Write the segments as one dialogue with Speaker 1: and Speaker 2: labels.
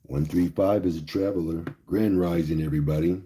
Speaker 1: 135 is a traveler. Grand rising, everybody.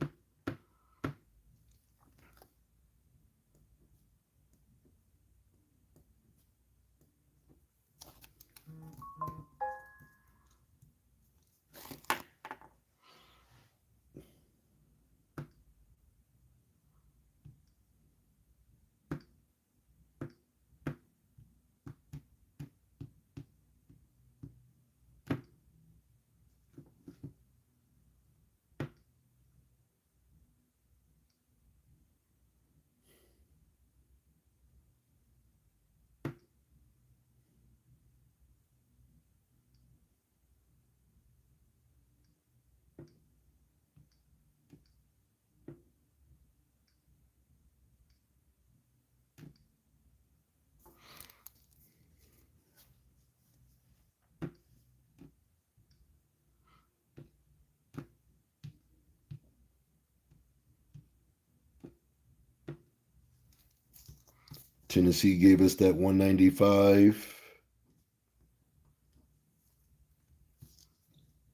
Speaker 1: Tennessee gave us that 195.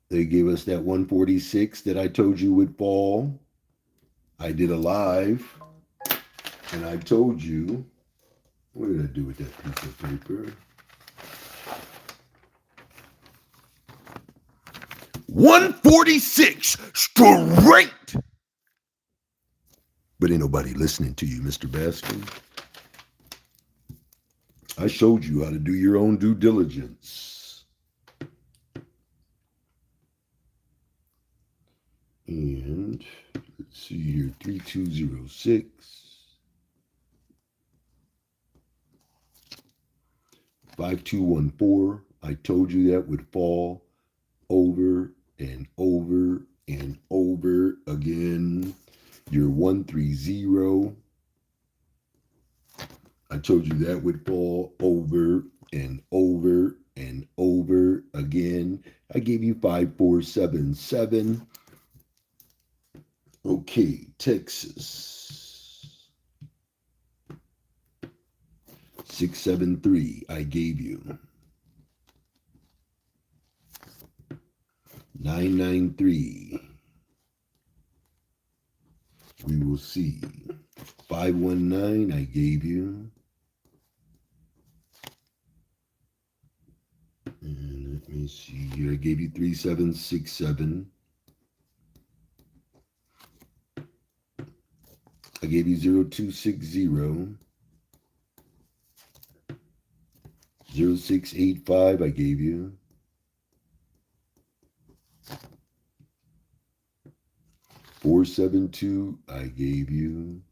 Speaker 1: They gave us that 146 that I told you would fall. I did a live, and I told you, what did I do with that piece of paper? 146 straight. But ain't nobody listening to you, Mr. Bascomb. I showed you how to do your own due diligence. And let's see here, 3206. 5214. I told you that would fall over and over and over again. Your 130. I told you that would fall over and over and over again. I gave you 5477. Okay, Texas. 673, I gave you. 993. We will see. 519, I gave you. And let me see here. I gave you 3767. I gave you 0260. 0685, I gave you. 472, I gave you.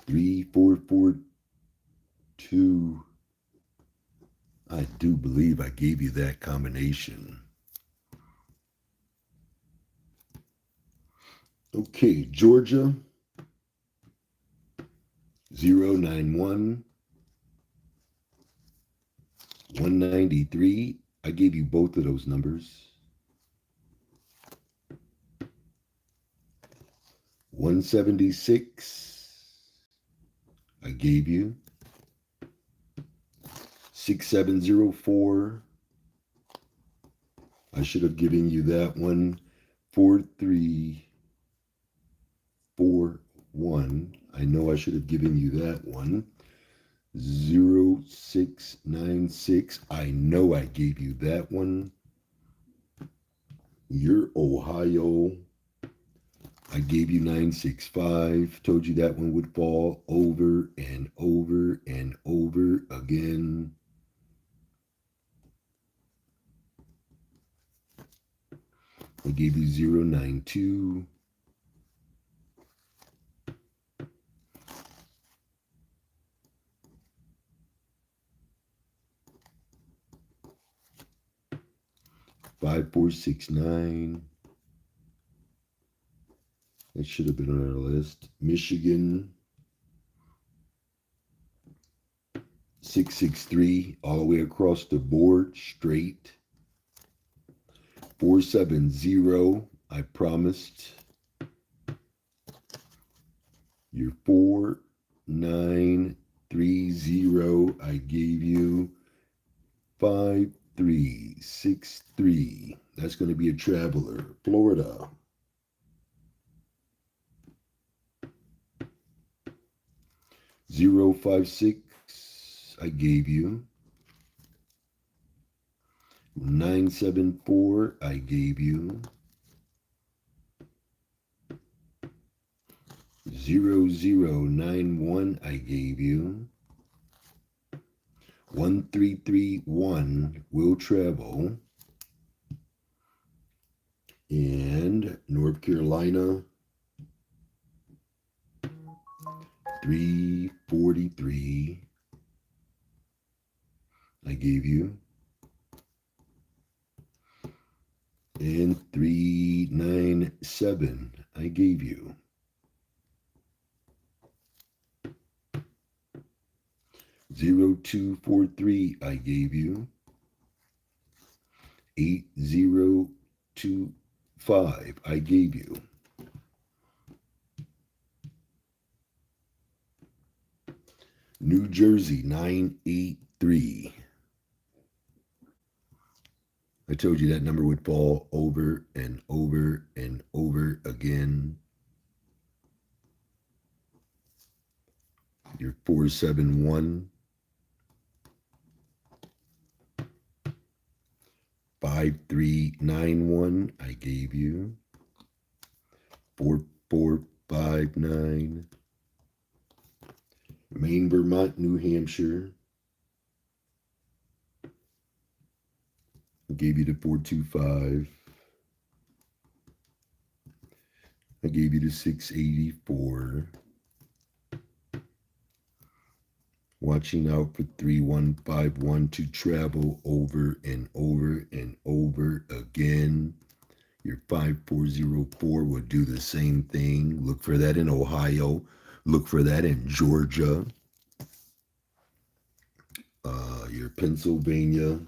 Speaker 1: 3442. I do believe I gave you that combination. Okay, Georgia. 091. 193. I gave you both of those numbers. 176. I gave you. 6704. I should have given you that one. 4341. I know I should have given you that one. 0696. I know I gave you that one. You're Ohio. I gave you 965. Told you that one would fall over and over and over again. I gave you 092. Five, 4, 6, 9. That should have been on our list. Michigan. 663, all the way across the board, straight. 470, I promised. Your 4930, I gave you. 1363. That's going to be a traveler. Florida. 056. I gave you. 974. I gave you. 0091. I gave you. 1331 will travel. And North Carolina, 343. I gave you. And 397. I gave you. 0243. I gave you. 8025. I gave you. New Jersey, 983. I told you that number would fall over and over and over again. Your 471. 5391. I gave you. 4459. Maine, Vermont, New Hampshire. I gave you the 425. I gave you the 684. Watching out for 3151 to travel over and over and over again. Your 5404 will do the same thing. Look for that in Ohio. Look for that in Georgia. Your Pennsylvania.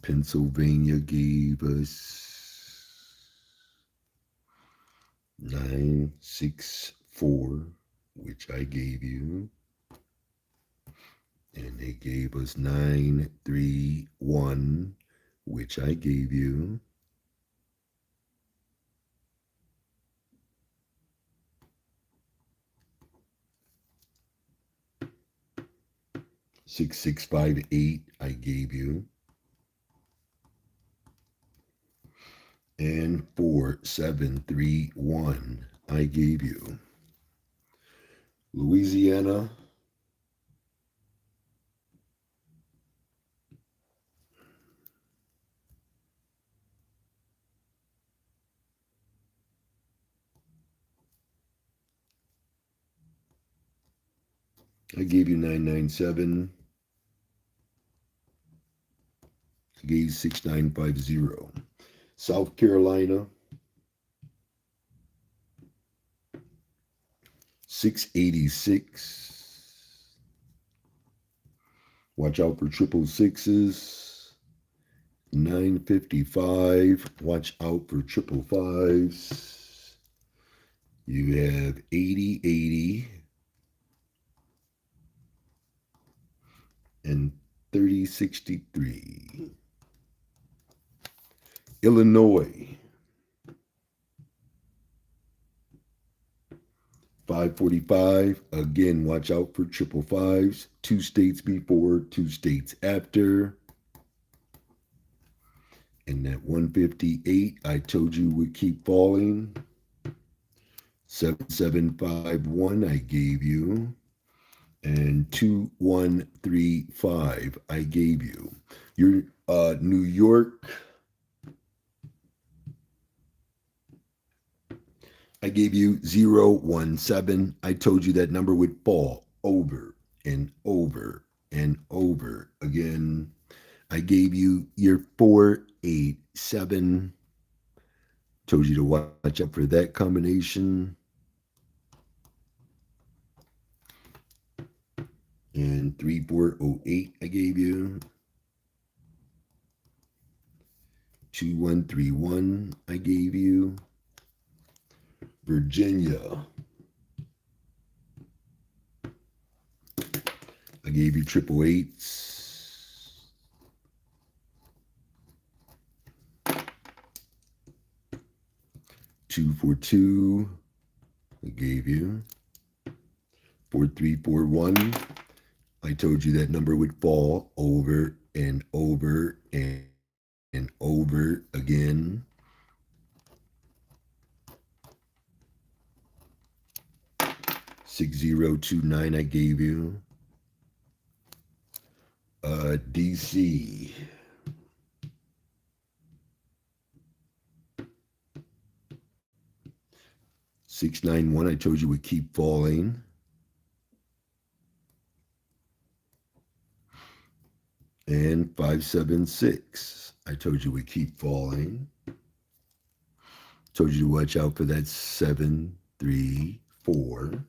Speaker 1: Pennsylvania gave us 964, which I gave you. And they gave us 931, which I gave you. 6658, I gave you. And 4731, I gave you. Louisiana. I gave you 997. I gave you 6950. South Carolina, 686. Watch out for triple sixes. 955. Watch out for triple fives. You have 8080 and 3063. Illinois, 545. Again, watch out for triple fives. 2 states before, 2 states after. And that 158, I told you would keep falling. 7751, I gave you. And 2135, I gave you. Your New York, I gave you 017. I told you that number would fall over and over and over again. I gave you your 487. Told you to watch out for that combination. And 3408 I gave you. 2131 I gave you. Virginia, I gave you triple eights. Two, four, two. I gave you 4341. I told you that number would fall over and over and over again. 6029 I gave you. DC. $691 I told you would keep falling. And 576 I told you would keep falling. Told you to watch out for that 734.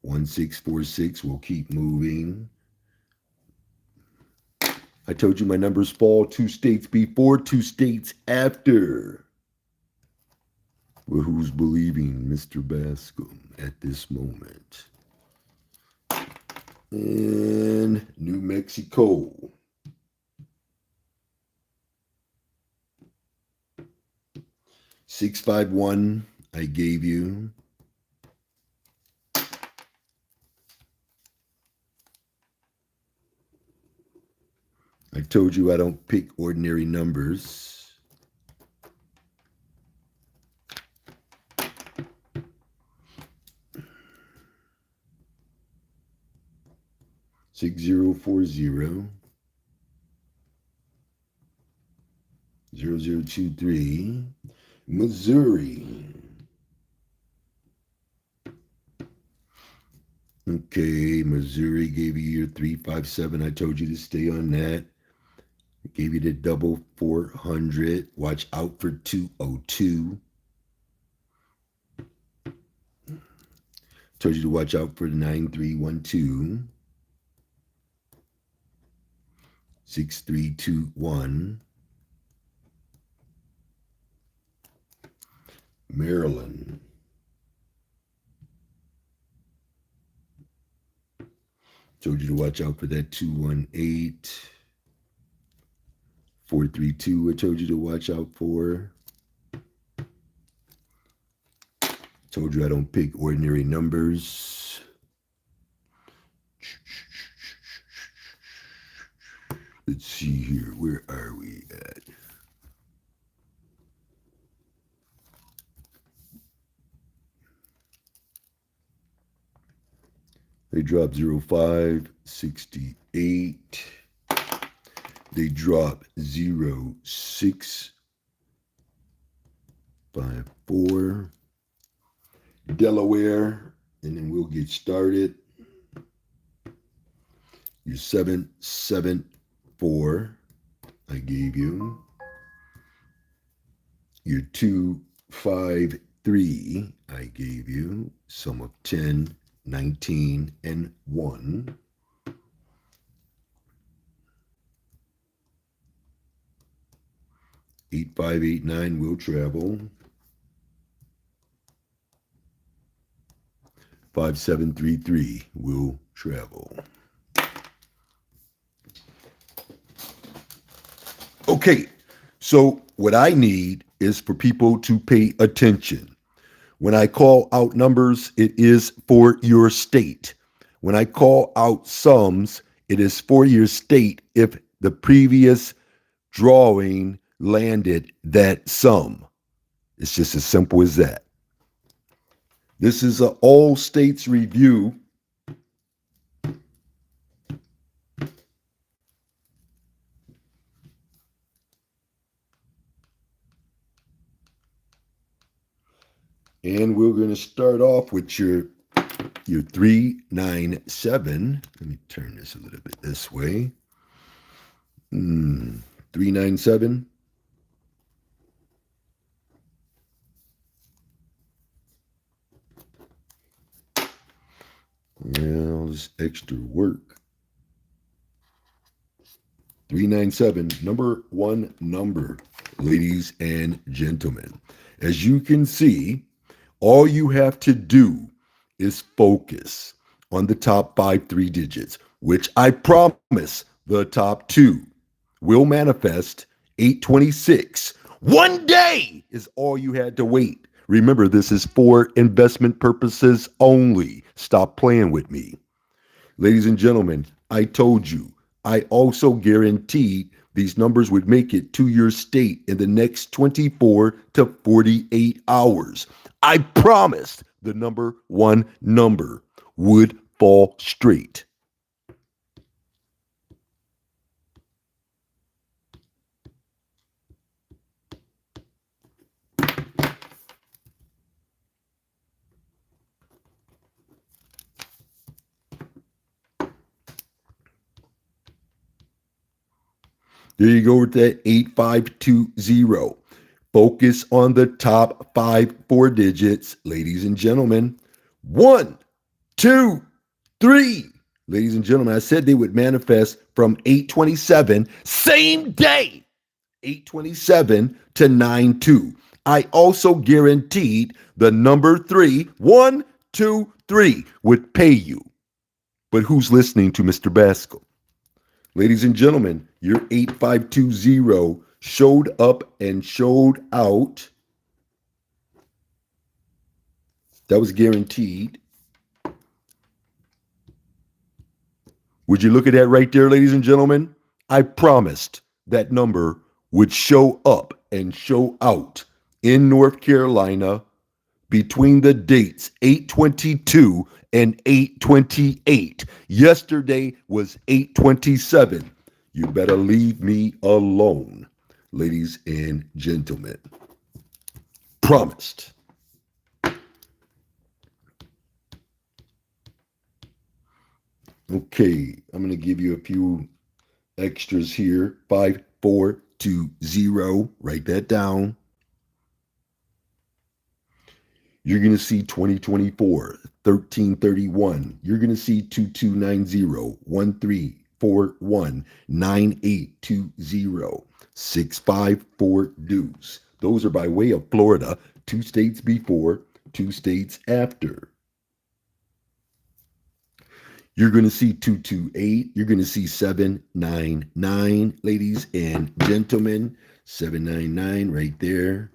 Speaker 1: 1646 will keep moving. I told you my numbers fall 2 states before, 2 states after. Well, who's believing Mr. Bascomb at this moment? And New Mexico. $651 I gave you. I told you I don't pick ordinary numbers. $6040 0023 Missouri. Okay, Missouri gave you your 357. I told you to stay on that. Gave you the double 400. Watch out for 202. Told you to watch out for the 9312. 6321. Maryland. Told you to watch out for that 218. 432 I told you to watch out for. Told you I don't pick ordinary numbers. Let's see here. Where are we at? They dropped 0568. They drop 0654. Delaware, and then we'll get started. Your 774 I gave you. Your 253 I gave you. Sum of 10, 19, and 1. 8589 will travel. 5733 will travel. Okay, so what I need is for people to pay attention. When I call out numbers, it is for your state. When I call out sums, it is for your state if the previous drawing landed that sum. It's just as simple as that. This is an all states review. And we're going to start off with your 397. Let me turn this a little bit this way. 397. Yeah, all this extra work. 397, number one number, ladies and gentlemen. As you can see, all you have to do is focus on the top 3 digits, which I promise the top 2 will manifest 826. One day is all you had to wait. Remember, this is for investment purposes only. Stop playing with me. Ladies and gentlemen, I told you, I also guaranteed these numbers would make it to your state in the next 24 to 48 hours. I promised the number 1 number would fall straight. There you go with that 8520. Focus on the top 4 digits, ladies and gentlemen. 1, 2, 3. Ladies and gentlemen, I said they would manifest from 827, same day, 827 to 92. I also guaranteed the number 3, 1, 2, 3 would pay you. But who's listening to Mr. Bascomb? Ladies and gentlemen, your 8520 showed up and showed out. That was guaranteed. Would you look at that right there, ladies and gentlemen? I promised that number would show up and show out in North Carolina between the dates 8/22 and 8/28. Yesterday was 8/27. You better leave me alone, ladies and gentlemen. Promised. Okay, I'm going to give you a few extras here. 5420. Write that down. You're going to see 2024, 1331. You're going to see 2290, 1341, 9820, 654 deuce. Those are by way of Florida, 2 states before, 2 states after. You're going to see 228. You're going to see 799, ladies and gentlemen. 799 right there.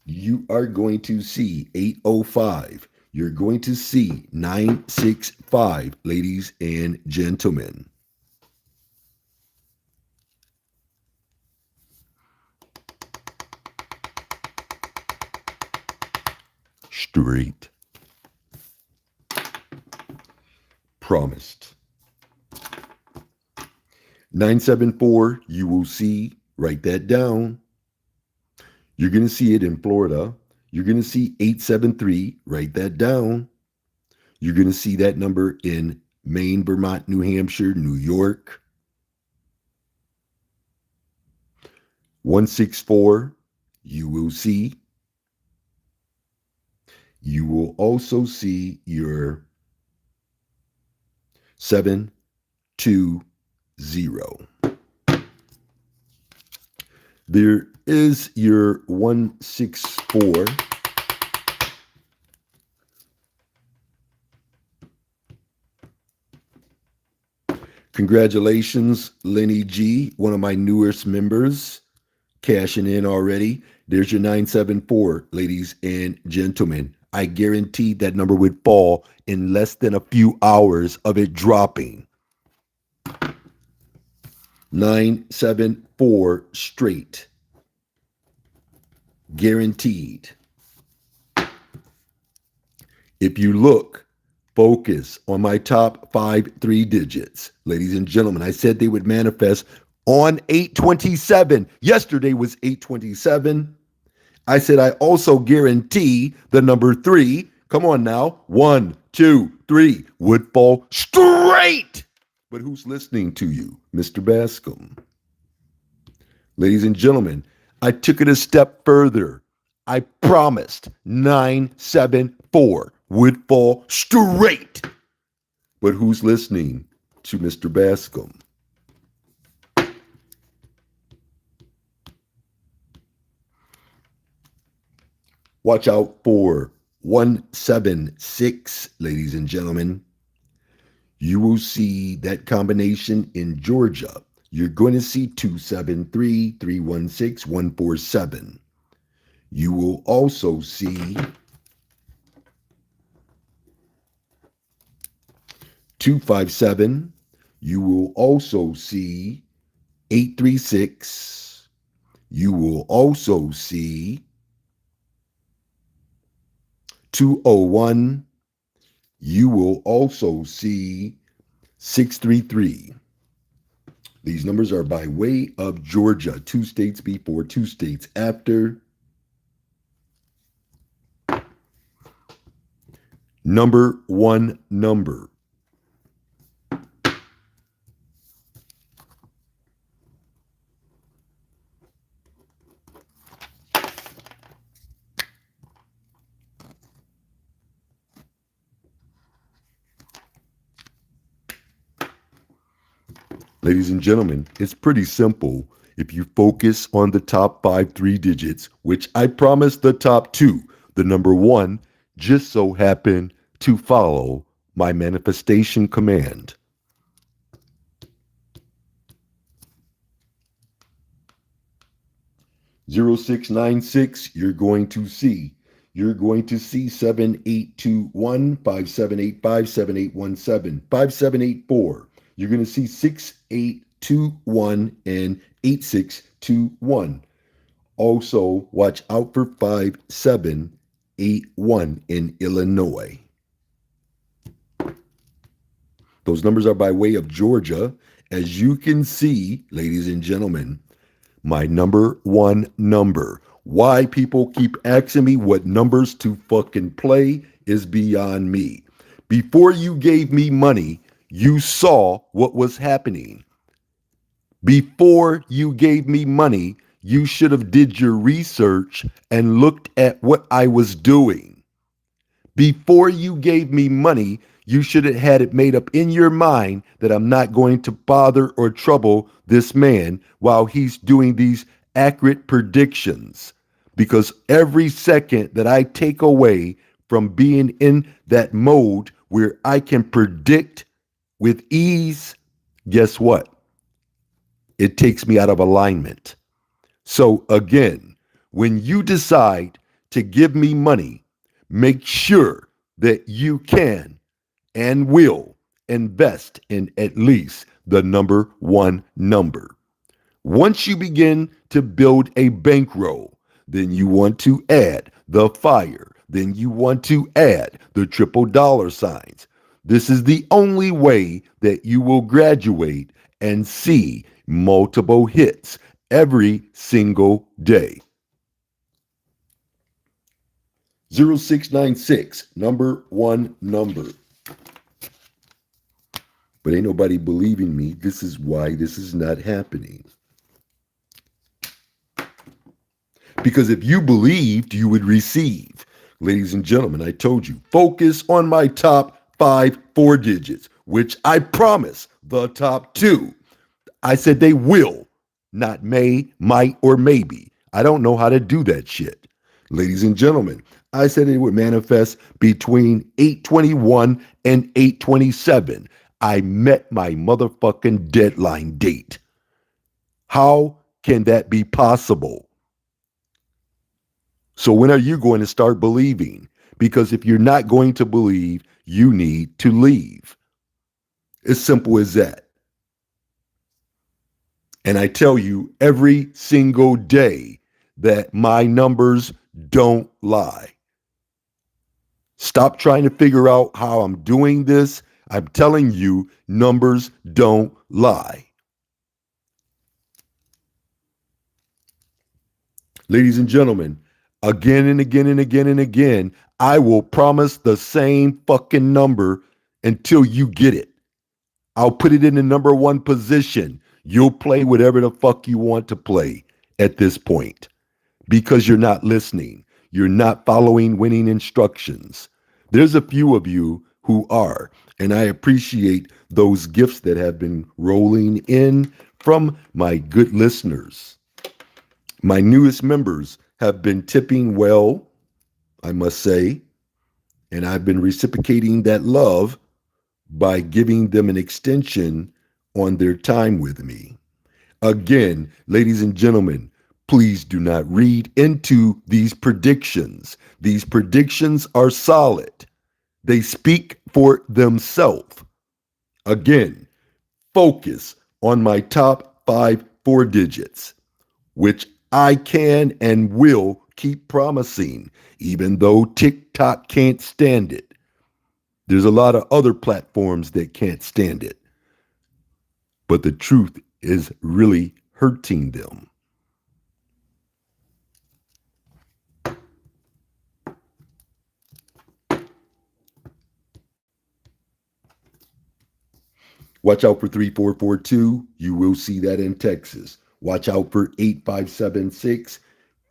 Speaker 1: You are going to see 805. You're going to see 965, ladies and gentlemen. Straight. Promised. 974, you will see, write that down. You're going to see it in Florida. You're going to see 873, write that down. You're going to see that number in Maine, Vermont, New Hampshire, New York. 164, you will see. You will also see your 720. There is your 164. Congratulations, Lenny G, one of my newest members, cashing in already. There's your 974, ladies and gentlemen. I guaranteed that number would fall in less than a few hours of it dropping. 974 straight. Guaranteed. If you look, focus on my top 3 digits. Ladies and gentlemen, I said they would manifest on 8/27. Yesterday was 8/27. I said I also guarantee the number 3. Come on now. 1, 2, 3 would fall straight. But who's listening to you? Mr. Bascomb. Ladies and gentlemen, I took it a step further. I promised 974 would fall straight. But who's listening to Mr. Bascomb? Watch out for 176, ladies and gentlemen. You will see that combination in Georgia. You're going to see 273, 316, 147. You will also see 257. You will also see 836. You will also see 201. You will also see 633. These numbers are by way of Georgia. 2 states before, 2 states after. Number one number. Ladies and gentlemen, it's pretty simple. If you focus on the top 5 3 digits, which I promised the top 2, the number 1 just so happened to follow my manifestation command. 0696, you're going to see 7821, 5785, 7817, 5784. You're going to see 6821 and 8621. Also, watch out for 5781 in Illinois. Those numbers are by way of Georgia. As you can see, ladies and gentlemen, my number one number. Why people keep asking me what numbers to fucking play is beyond me. Before you gave me money, you saw what was happening. Before you gave me money, you should have did your research and looked at what I was doing. Before you gave me money, you should have had it made up in your mind that I'm not going to bother or trouble this man while he's doing these accurate predictions. Because every second that I take away from being in that mode where I can predict with ease, guess what? It takes me out of alignment. So again, when you decide to give me money, make sure that you can and will invest in at least the number one number. Once you begin to build a bankroll, then you want to add the fire. Then you want to add the triple dollar signs. This is the only way that you will graduate and see multiple hits every single day. 0696, number one number. But ain't nobody believing me. This is why this is not happening. Because if you believed, you would receive. Ladies and gentlemen, I told you, focus on my top 5 4 digits, which I promise the top 2. I said they will, not may, might, or maybe. I don't know how to do that shit. Ladies and gentlemen, I said it would manifest between 821 and 827. I met my motherfucking deadline date. How can that be possible? So when are you going to start believing? Because if you're not going to believe, you need to leave. As simple as that. And I tell you every single day that my numbers don't lie. Stop trying to figure out how I'm doing this. I'm telling you, numbers don't lie. Ladies and gentlemen, again and again and again and again, I will promise the same fucking number until you get it. I'll put it in the number one position. You'll play whatever the fuck you want to play at this point because you're not listening. You're not following winning instructions. There's a few of you who are, and I appreciate those gifts that have been rolling in from my good listeners. My newest members have been tipping well. I must say, and I've been reciprocating that love by giving them an extension on their time with me. Again, ladies and gentlemen, please do not read into these predictions. These predictions are solid. They speak for themselves. Again, focus on my top 5 4 digits, which I can and will keep promising, even though TikTok can't stand it. There's a lot of other platforms that can't stand it. But the truth is really hurting them. Watch out for 3442. You will see that in Texas. Watch out for 8576,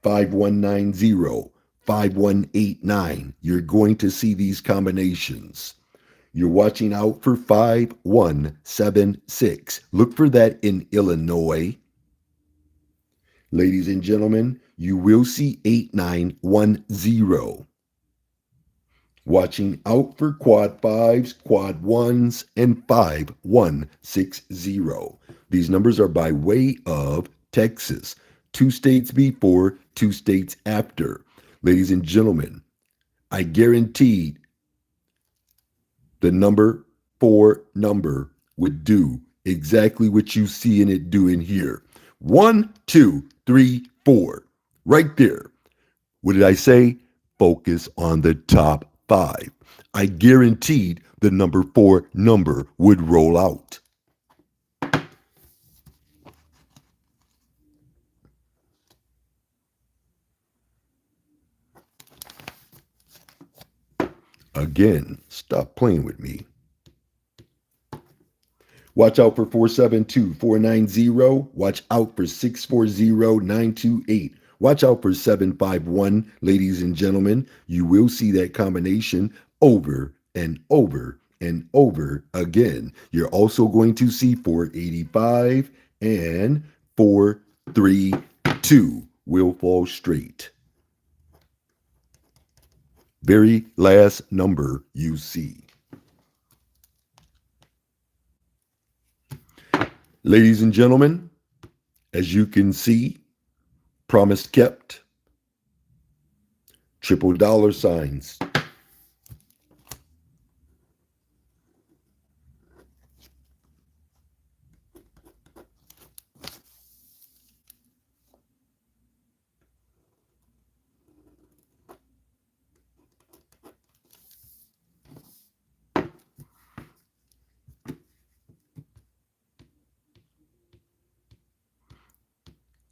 Speaker 1: 5190, 5189. You're going to see these combinations. You're watching out for 5176. Look for that in Illinois. Ladies and gentlemen, you will see 8910. Watching out for quad fives, quad ones, and 5160. These numbers are by way of Texas. 2 states before, 2 states after. Ladies and gentlemen, I guaranteed the number 4 would do exactly what you see in it doing here. 1, 2, 3, 4. Right there. What did I say? Focus on the top 5. I guaranteed the number 4 would roll out. Again, stop playing with me. Watch out for 472490. Watch out for 640928. Watch out for 751, ladies and gentlemen. You will see that combination over and over and over again. You're also going to see 485 and 432 will fall straight. Very last number you see. Ladies and gentlemen, as you can see, promise kept, triple dollar signs.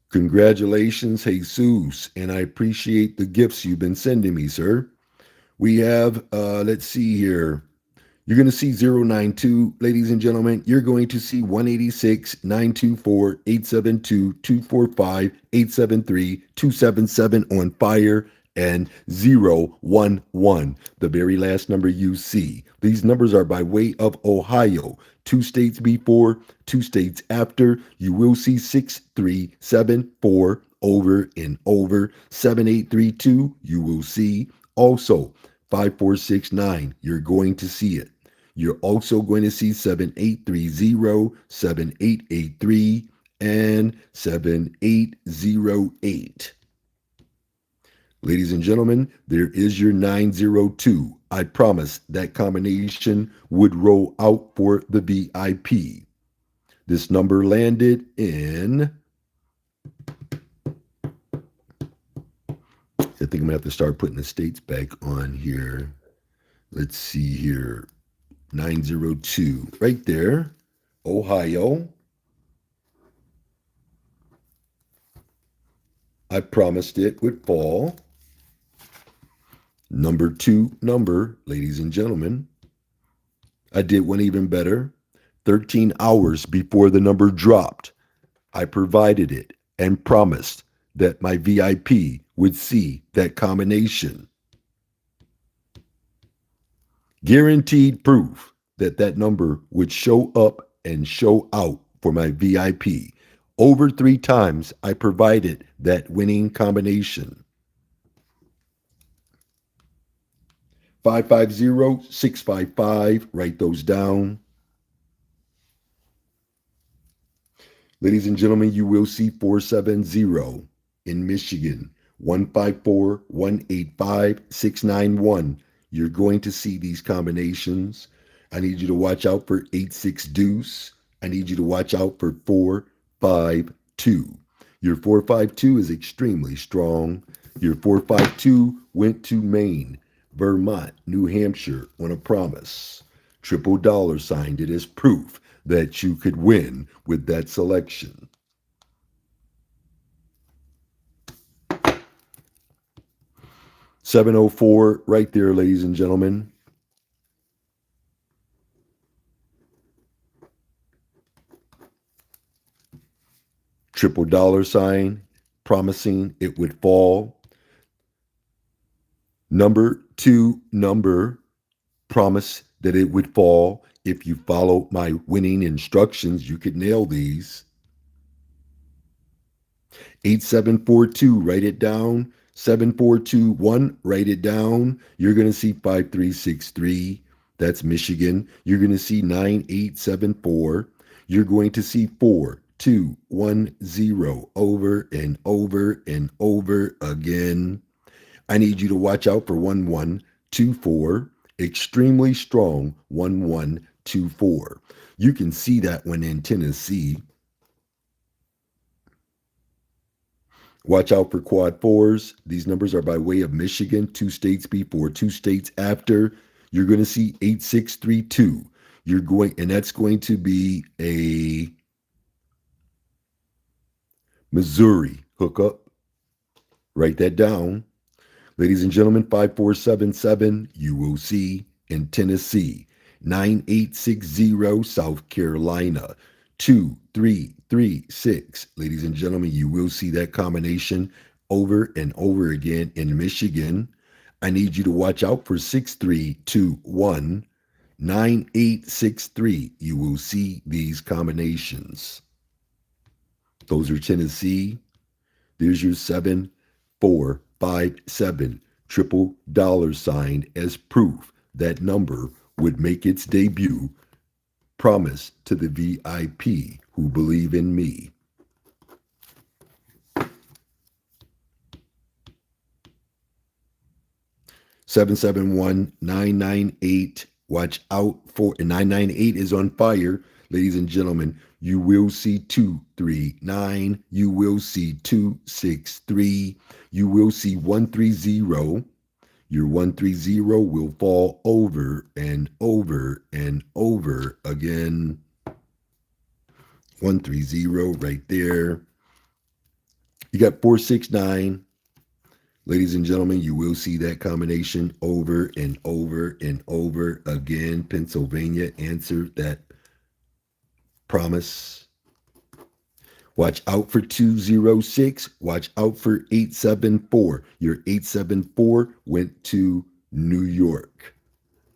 Speaker 1: Congratulations, Jesus, and I appreciate the gifts you've been sending me, sir. We have, let's see here. You're going to see 092, ladies and gentlemen. You're going to see 186, 924, 872, 245, 873, 277 on fire, and 011, the very last number you see. These numbers are by way of Ohio. 2 states before, 2 states after. You will see 6374 over and over. 7832, you will see. Also, 5469, you're going to see it. You're also going to see 7830, 7883, and 7808. Ladies and gentlemen, there is your 902. I promised that combination would roll out for the VIP. This number landed in, I think I'm going to have to start putting the states back on here. Let's see here. 902. Right there. Ohio. I promised it would fall. Number 2 number, ladies and gentlemen. I did one even better. 13 hours before the number dropped, I provided it and promised that my VIP would see that combination. Guaranteed proof that that number would show up and show out for my VIP. Over 3 times, I provided that winning combination. 550-655. Write those down. Ladies and gentlemen, you will see 470 in Michigan, 154-185-691. You're going to see these combinations. I need you to watch out for 86 deuce. I need you to watch out for 452. Your 452 is extremely strong. Your 452 went to Maine, Vermont, New Hampshire on a promise. Triple dollar signed it as proof that you could win with that selection. $704 right there, ladies and gentlemen. Triple dollar sign, promising it would fall. Number 2 number, promise that it would fall. If you follow my winning instructions, you could nail these. 8742, write it down. 7421, write it down. You're going to see 5363. That's Michigan. You're going to see 9874. You're going to see 4210 over and over and over again. I need you to watch out for 1124. Extremely strong 1124. You can see that one in Tennessee. Watch out for quad fours. These numbers are by way of Michigan, 2 states before, 2 states after. You're going to see 8632. You're going, and that's going to be a Missouri hookup. Write that down. Ladies and gentlemen, 5477, you will see in Tennessee. 9860, South Carolina. 2336. Ladies and gentlemen, you will see that combination over and over again in Michigan. I need you to watch out for 6321. 9863. You will see these combinations. Those are Tennessee. There's your 7457. Triple dollar signed as proof that number would make its debut. Promise to the VIP who believe in me. $771-998. Watch out for 998 is on fire. Ladies and gentlemen, you will see 239. You will see 263. You will see 130. Your 130 will fall over and over and over again. 130 right there. You got 469. Ladies and gentlemen, you will see that combination over and over and over again. Pennsylvania answered that promise. Watch out for 206. Watch out for 874. Your 874 went to New York.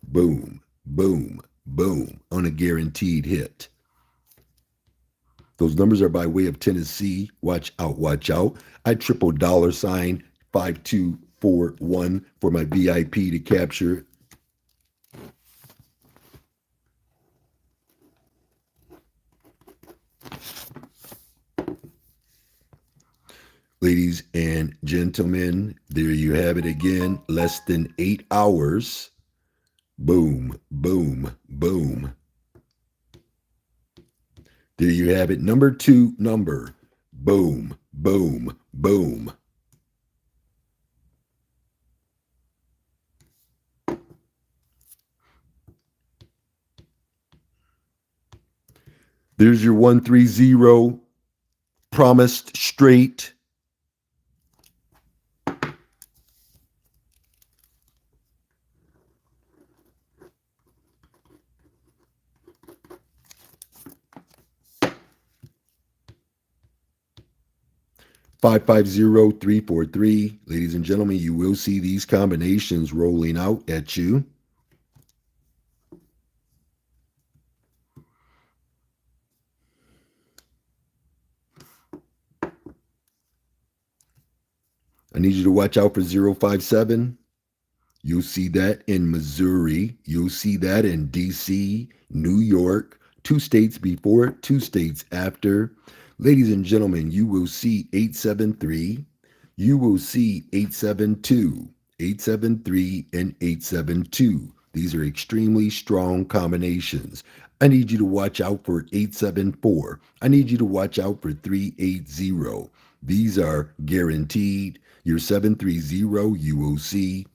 Speaker 1: Boom, boom, boom on a guaranteed hit. Those numbers are by way of Tennessee. Watch out, watch out. I triple dollar sign 5241 for my VIP to capture. Ladies and gentlemen, there you have it again. Less than 8 hours. Boom, boom, boom. There you have it. Number 2 number. Boom, boom, boom. There's your 130 promised straight. $550-343. Ladies and gentlemen, you will see these combinations rolling out at you. I need you to watch out for 057. You'll see that in Missouri. You'll see that in DC, New York, 2 states before, 2 states after. Ladies and gentlemen, you will see 873. You will see 872, 873, and 872. These are extremely strong combinations. I need you to watch out for 874. I need you to watch out for 380. These are guaranteed. Your 730, you will see.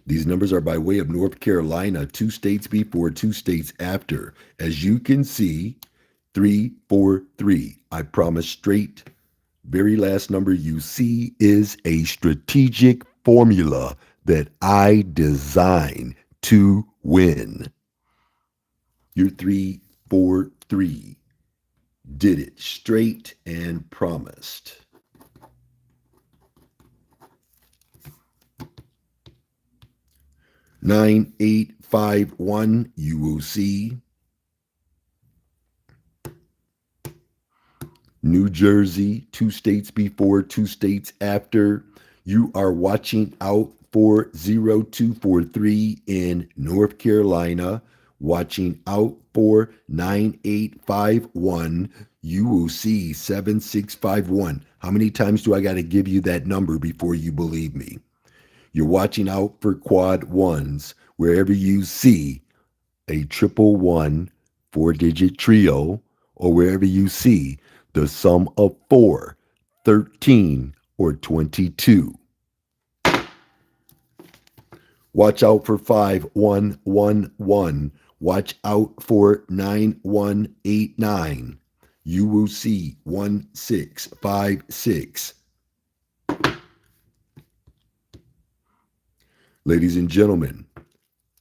Speaker 1: These numbers are by way of North Carolina, 2 states before, 2 states after. As you can see, 343. I promise straight. Very last number you see is a strategic formula that I design to win. Your 343 did it straight and promised. 9851, you will see. New Jersey, 2 states before, 2 states after. You are watching out for 0243 in North Carolina, watching out for 9851. You will see 7651. How many times do I got to give you that number before you believe me? You're watching out for quad ones. Wherever you see a 111 4-digit trio, or wherever you see the sum of 4, 13, or 22. Watch out for 5111. Watch out for 9189. You will see 1656. Ladies and gentlemen,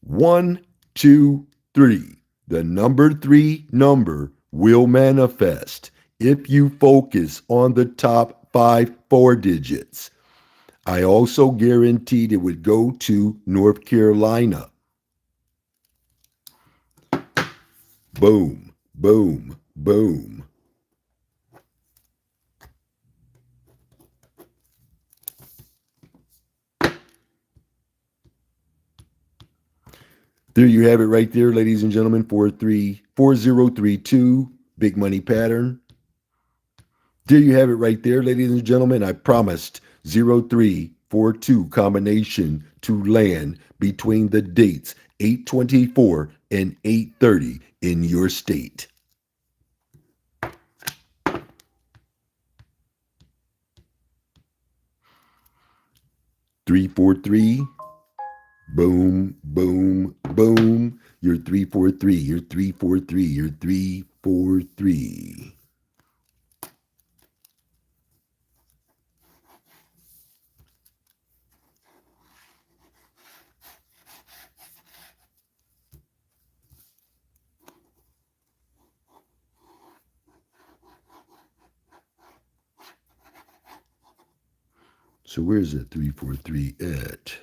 Speaker 1: 1, 2, 3. The number 3 number will manifest if you focus on the top 5 4 digits. I also guaranteed it would go to North Carolina. Boom, boom, boom. There you have it right there, ladies and gentlemen. 4032, big money pattern. There you have it right there, ladies and gentlemen. I promised 0342 combination to land between the dates 824 and 830 in your state. Three, 4, 3. Boom, boom, boom. You're 343. You're 343. You're 343. So where's that 343 at?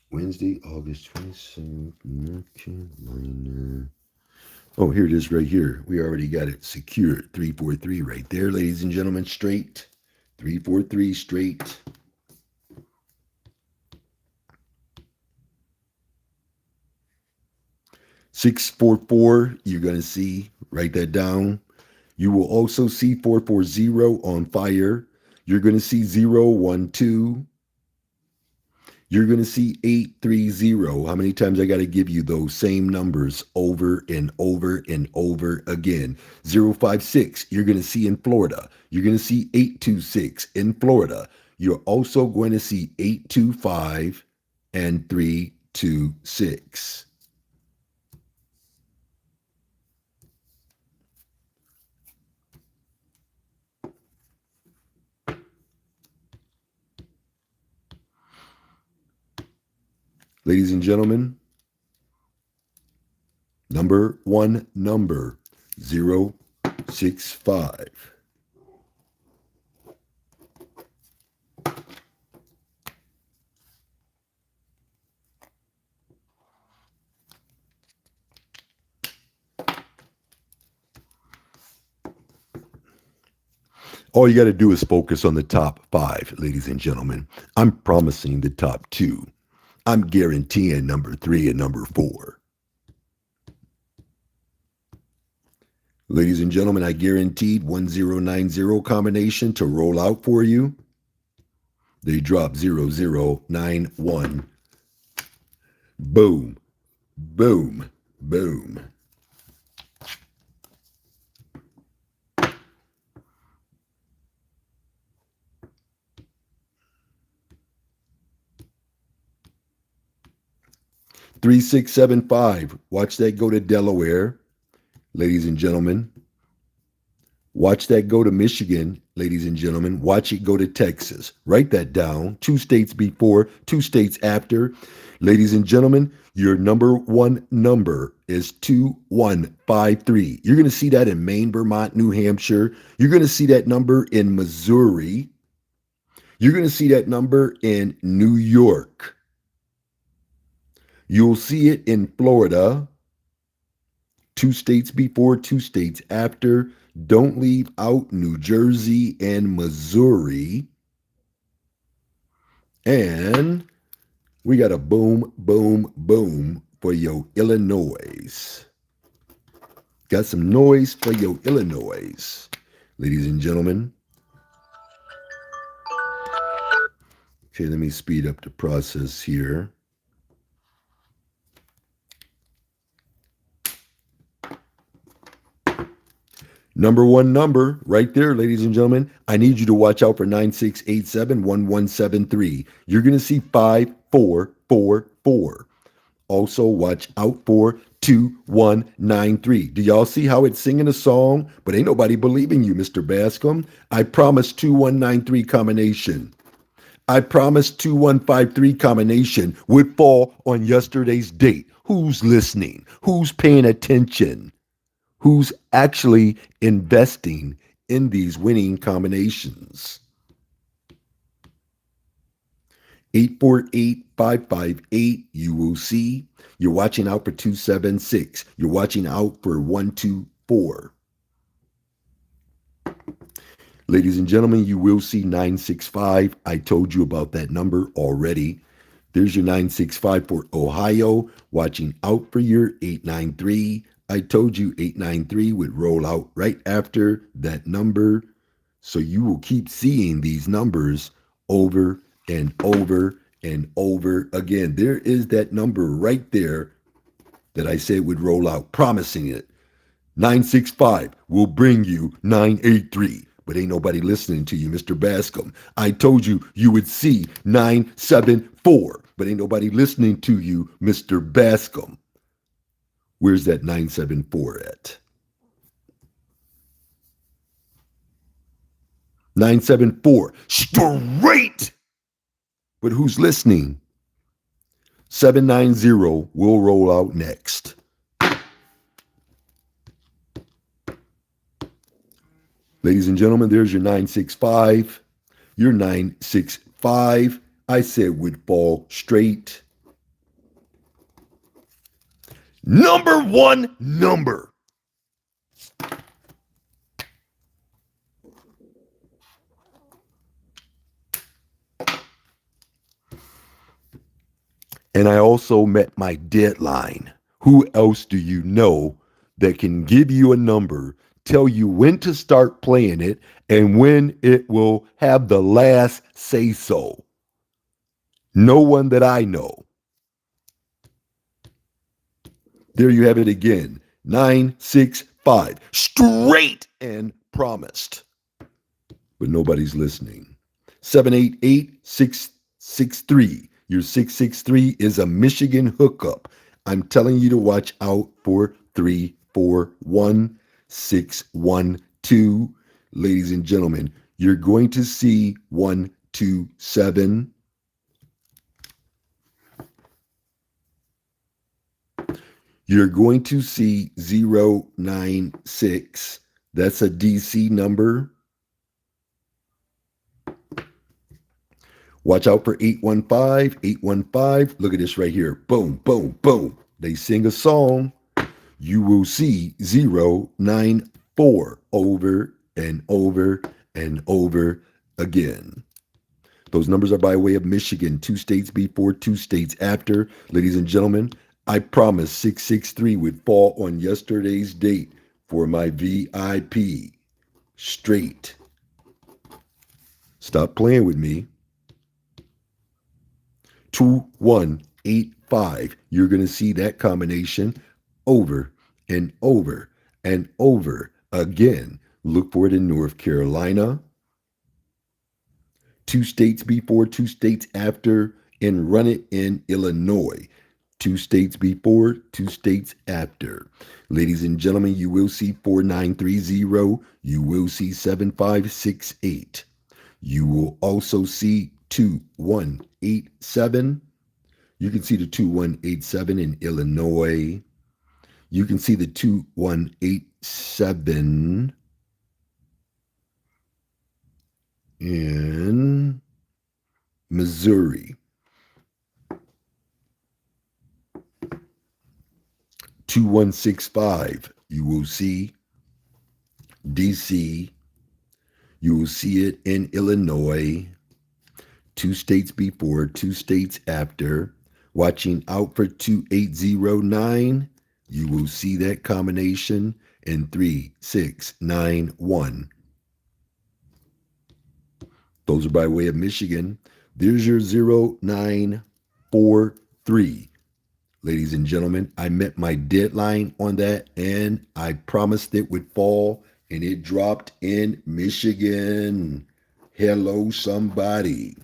Speaker 1: Wednesday, August 27th, North Carolina. Oh, here it is right here. We already got it secured. 343 right there, ladies and gentlemen. Straight. 343 straight. $644, you're going to see. Write that down. You will also see 440 on fire. You're going to see 012. You're going to see 830. How many times I got to give you those same numbers over and over and over again? 056, you're going to see in Florida. You're going to see 826 in Florida. You're also going to see 825 and 326. Ladies and gentlemen, number 1 number 065. All you got to do is focus on the top five, ladies and gentlemen. I'm promising the top two. I'm guaranteeing number three and number four. Ladies and gentlemen, I guaranteed 1090 combination to roll out for you. They drop 0091. Boom, boom, boom. Three, 6, 7, 5. Watch that go to Delaware, ladies and gentlemen. Watch that go to Michigan, ladies and gentlemen. Watch it go to Texas. Write that down. 2 states before, 2 states after. Ladies and gentlemen, your number one number is 2153. You're going to see that in Maine, Vermont, New Hampshire. You're going to see that number in Missouri. You're going to see that number in New York. You'll see it in Florida. 2 states before, 2 states after. Don't leave out New Jersey and Missouri. And we got a boom, boom, boom for your Illinois. Got some noise for your Illinois, ladies and gentlemen. Okay, let me speed up the process here. Number one number right there, ladies and gentlemen. I need you to watch out for 96871173. You're going to see 5444. Also, watch out for 2193. Do y'all see how it's singing a song? But ain't nobody believing you, Mr. Bascomb. I promised 2193 combination. I promised 2153 combination would fall on yesterday's date. Who's listening? Who's paying attention? Who's actually investing in these winning combinations? 848558, you will see. You're watching out for 276. You're watching out for 124. Ladies and gentlemen, you will see 965. I told you about that number already. There's your 965 for Ohio. Watching out for your 893. I told you 893 would roll out right after that number. So you will keep seeing these numbers over and over and over again. There is that number right there that I said would roll out, promising it. 965 will bring you 983. But ain't nobody listening to you, Mr. Bascomb. I told you you would see 974. But ain't nobody listening to you, Mr. Bascomb. Where's that 974 at? 974. Straight! But who's listening? 790 will roll out next. Ladies and gentlemen, there's your 965. Your 965, I said, would fall straight. Number one number. And I also met my deadline. Who else do you know that can give you a number, tell you when to start playing it, and when it will have the last say so? No one that I know. There you have it again. 965. Straight and promised. But nobody's listening. 788663. Your 663 is a Michigan hookup. I'm telling you to watch out for 341612. Ladies and gentlemen, you're going to see 127. You're going to see 096. That's a DC number. Watch out for 815. 815. Look at this right here. Boom, boom, boom. They sing a song. You will see 094 over and over and over again. Those numbers are by way of Michigan, 2 states before, 2 states after. Ladies and gentlemen, I promised 663 would fall on yesterday's date for my VIP. Straight. Stop playing with me. 2185. You're going to see that combination over and over and over again. Look for it in North Carolina, 2 states before, 2 states after, and run it in Illinois. 2 states before, 2 states after. Ladies and gentlemen, you will see 4930. You will see 7568. You will also see 2187. You can see the 2187 in Illinois. You can see the 2187 in Missouri. 2165, you will see DC. You will see it in Illinois. 2 states before, 2 states after. Watching out for 2809. You will see that combination in 3691. Those are by way of Michigan. There's your 0943. Ladies and gentlemen, I met my deadline on that, and I promised it would fall, and it dropped in Michigan. Hello, somebody.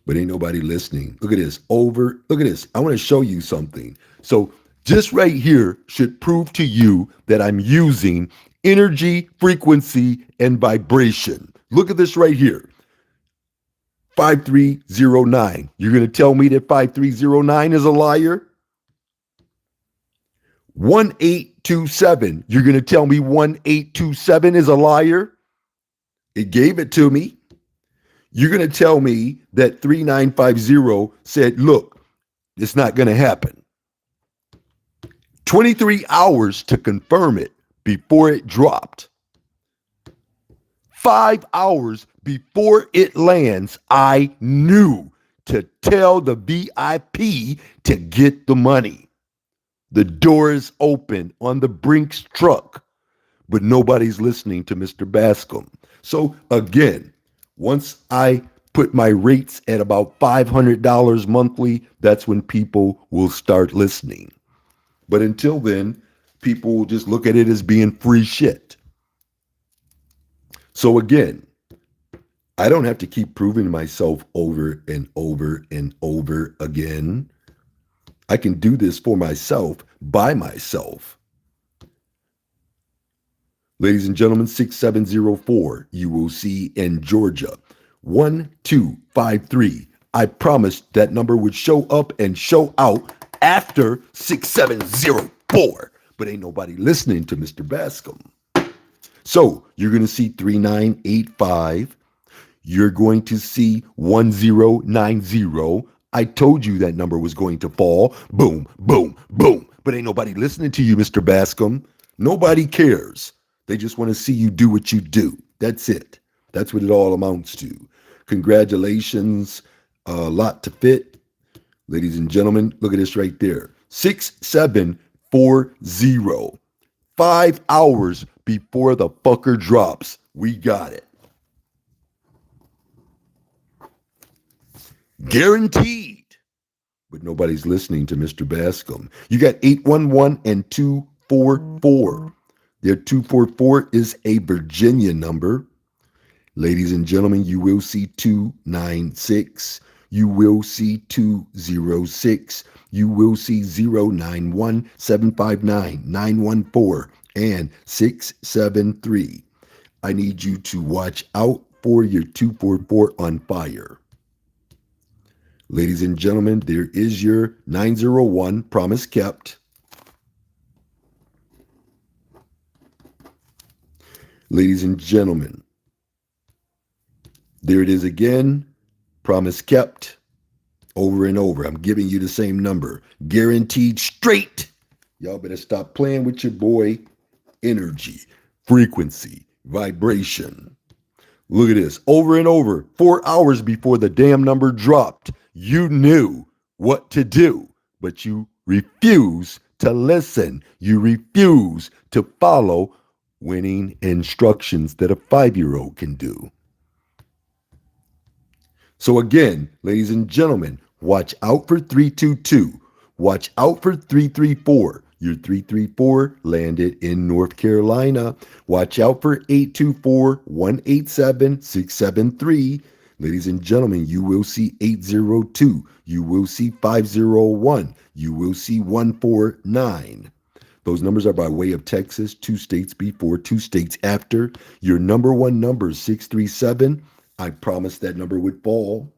Speaker 1: But ain't nobody listening. Look at this. Look at this. I want to show you something. So just right here should prove to you that I'm using energy, frequency, and vibration. Look at this right here. 5309. You're going to tell me that 5309 is a liar? 1827. You're going to tell me 1827 is a liar? It gave it to me. You're going to tell me that 3950 said, look, it's not going to happen. 23 hours to confirm it before it dropped. 5 hours before it lands, I knew to tell the VIP to get the money. The door is open on the Brinks truck, but nobody's listening to Mr. Bascomb. So again, once I put my rates at about $500 monthly, that's when people will start listening. But until then, people will just look at it as being free shit. So again, I don't have to keep proving myself over and over and over again. I can do this for myself, by myself. Ladies and gentlemen, 6704, you will see in Georgia. 1253. I promised that number would show up and show out after 6704. But ain't nobody listening to Mr. Bascomb. So you're going to see 3985. You're going to see 1090. I told you that number was going to fall. Boom, boom, boom. But ain't nobody listening to you, Mr. Bascomb. Nobody cares. They just want to see you do what you do. That's it. That's what it all amounts to. Congratulations. A lot to fit. Ladies and gentlemen, look at this right there. 6740. 5 hours before the fucker drops. We got it. Guaranteed. But nobody's listening to Mr. Bascomb. You got 811 and 244. Their 244 is a Virginia number. Ladies and gentlemen, you will see 296. You will see 206. You will see 091, 759, 914, and 673. I need you to watch out for your 244 on fire. Ladies and gentlemen, there is your 901, promise kept. Ladies and gentlemen, there it is again, promise kept, over and over. I'm giving you the same number, guaranteed straight. Y'all better stop playing with your boy. Energy, frequency, vibration. Look at this. Over and over, 4 hours before the damn number dropped, you knew what to do, but you refuse to listen. You refuse to follow winning instructions that a 5-year-old can do. So again, ladies and gentlemen, watch out for 322. Watch out for 334. Your 334 landed in North Carolina. Watch out for 824 187 673. Ladies and gentlemen, you will see 802. You will see 501. You will see 149. Those numbers are by way of Texas, 2 states before, 2 states after. Your number one number is 637. I promised that number would fall.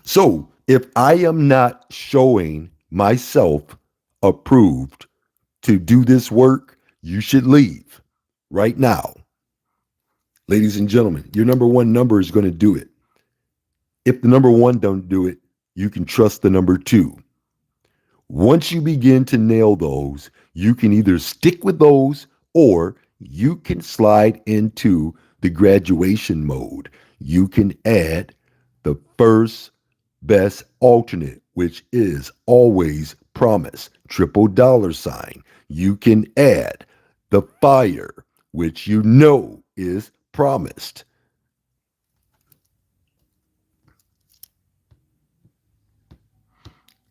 Speaker 1: So if I am not showing myself approved to do this work, you should leave right now. Ladies and gentlemen, your number one number is going to do it. If the number one don't do it, you can trust the number two. Once you begin to nail those, you can either stick with those or you can slide into the graduation mode. You can add the first best alternate, which is always promise, $. You can add the fire, which you know is promised.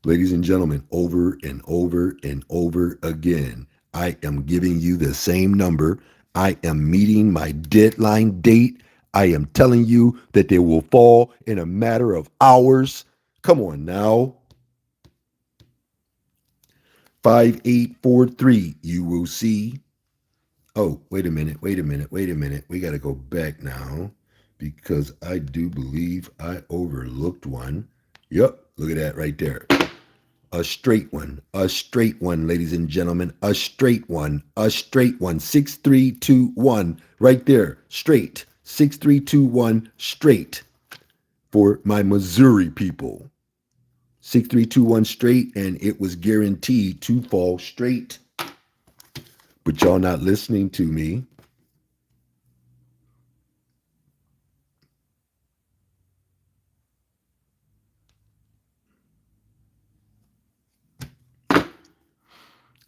Speaker 1: Ladies and gentlemen, over and over and over again, I am giving you the same number. I am meeting my deadline date. I am telling you that they will fall in a matter of hours. Come on now. 5843, you will see. Oh, wait a minute. We got to go back now because I do believe I overlooked one. Yep, look at that right there. A straight one, ladies and gentlemen, a straight one, 6321, right there, straight, 6321, straight, for my Missouri people. 6321 straight, and it was guaranteed to fall straight. But y'all not listening to me.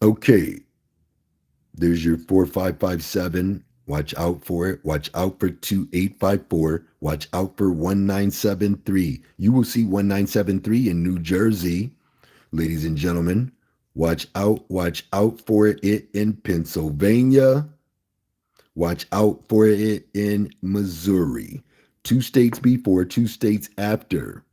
Speaker 1: Okay, there's your 4557. Watch out for it. Watch out for 2854. Watch out for 1973. You will see 1973 in New Jersey, ladies and gentlemen. Watch out for it in Pennsylvania. Watch out for it in Missouri. 2 states before, 2 states after.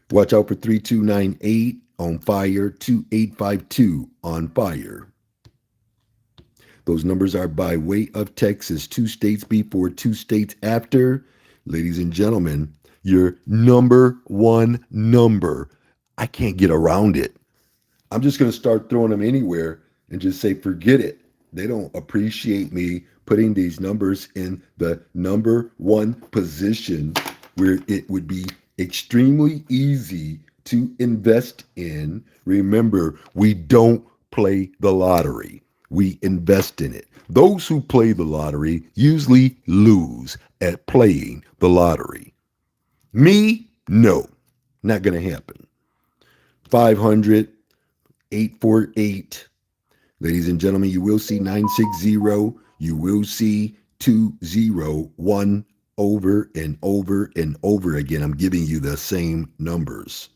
Speaker 1: Watch out for 3298 on fire, 2852 on fire. Those numbers are by way of Texas, 2 states before, 2 states after. Ladies and gentlemen, your number one number. I can't get around it. I'm just going to start throwing them anywhere and just say, forget it. They don't appreciate me putting these numbers in the number one position where it would be extremely easy to invest in. Remember, we don't play the lottery. We invest in it. Those who play the lottery usually lose at playing the lottery. Me, no, not going to happen. 500, 848. Ladies and gentlemen, you will see 960. You will see 201 over and over and over again. I'm giving you the same numbers.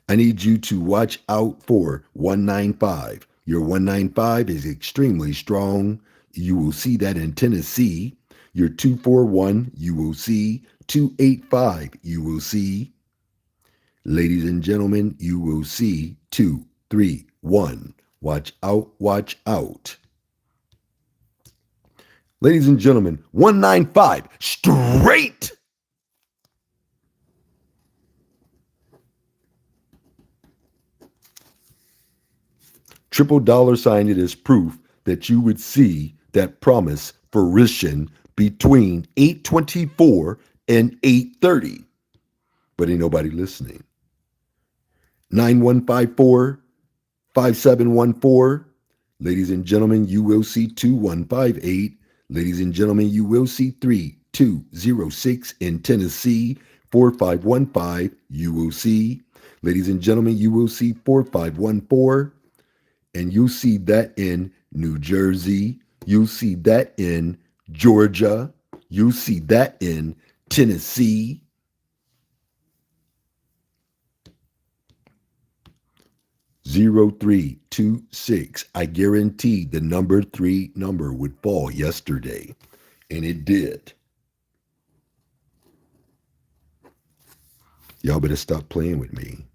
Speaker 1: I need you to watch out for 195. Your 195 is extremely strong. You will see that in Tennessee. Your 241, you will see. 285, you will see. Ladies and gentlemen, you will see 231. Watch out, watch out. Ladies and gentlemen, 195, straight. Triple dollar sign it as proof that you would see that promise fruition between 8:24 and 8:30. But ain't nobody listening. 9154 5714. Ladies and gentlemen, you will see 2158. Ladies and gentlemen, you will see 3206 in Tennessee. 4515, you will see. Ladies and gentlemen, you will see 4514. And you'll see that in New Jersey. You'll see that in Georgia. You'll see that in Tennessee. 0326. I guaranteed the number 3 number would fall yesterday, and it did. Y'all better stop playing with me.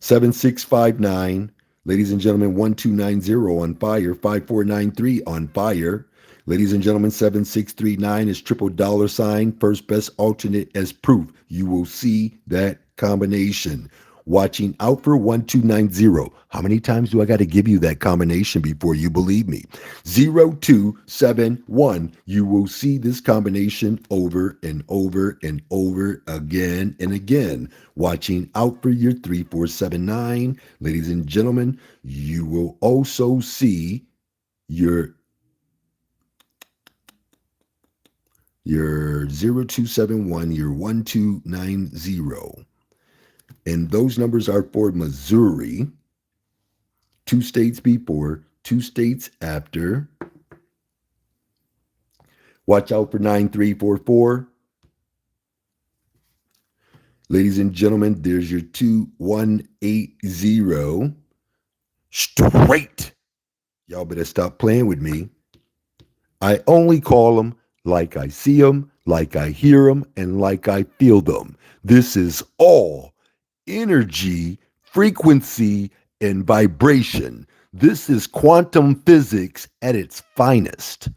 Speaker 1: 7659. Ladies and gentlemen, 1290 on fire. 5493 on fire. Ladies and gentlemen, 7639 is triple dollar sign. First best alternate as proof. You will see that combination. Watching out for 1290. How many times do I got to give you that combination before you believe me? 0271. You will see this combination over and over and over again and again. Watching out for your 3479. Ladies and gentlemen, you will also see your 0271, your 1290. And those numbers are for Missouri, 2 states before, 2 states after. Watch out for 9344. Ladies and gentlemen, there's your 2180. Straight. Y'all better stop playing with me. I only call them like I see them, like I hear them, and like I feel them. This is all energy, frequency, and vibration. This is quantum physics at its finest.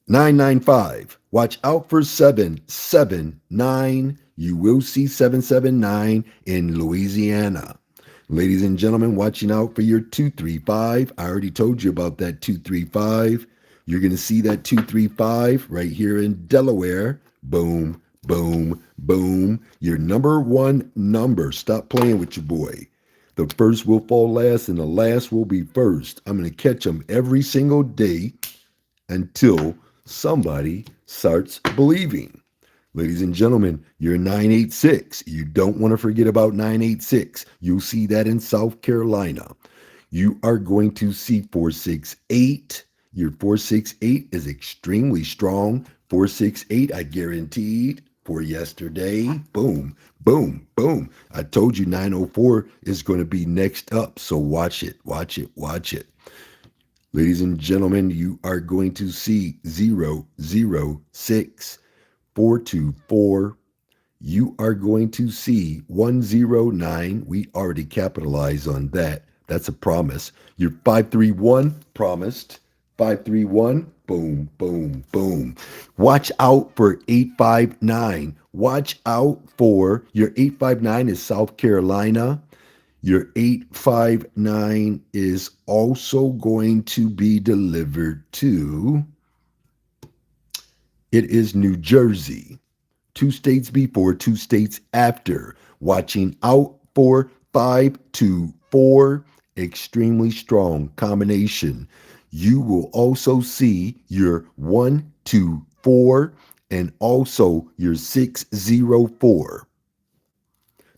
Speaker 1: 995. Watch out for 779. You will see 779 in Louisiana. Ladies and gentlemen, watching out for your 235. I already told you about that 235. You're going to see that 235 right here in Delaware. Boom, boom, boom. Your number 1 number. Stop playing with your boy. The first will fall last and the last will be first. I'm going to catch them every single day until somebody starts believing. Ladies and gentlemen, you're 986. You don't want to forget about 986. You'll see that in South Carolina. You are going to see 468. Your 468 is extremely strong. 468, I guaranteed for yesterday. Boom, boom, boom. I told you 904 is going to be next up. So watch it, watch it, watch it. Ladies and gentlemen, you are going to see 006. 424. You are going to see 109. We already capitalized on that. That's a promise. Your 531 promised. 531. Boom, boom, boom. Watch out for 859. Watch out for your 859 is South Carolina. Your 859 is also going to be delivered to. It is New Jersey. 2 states before, 2 states after. Watching out for 524. Extremely strong combination. You will also see your 124 and also your 604.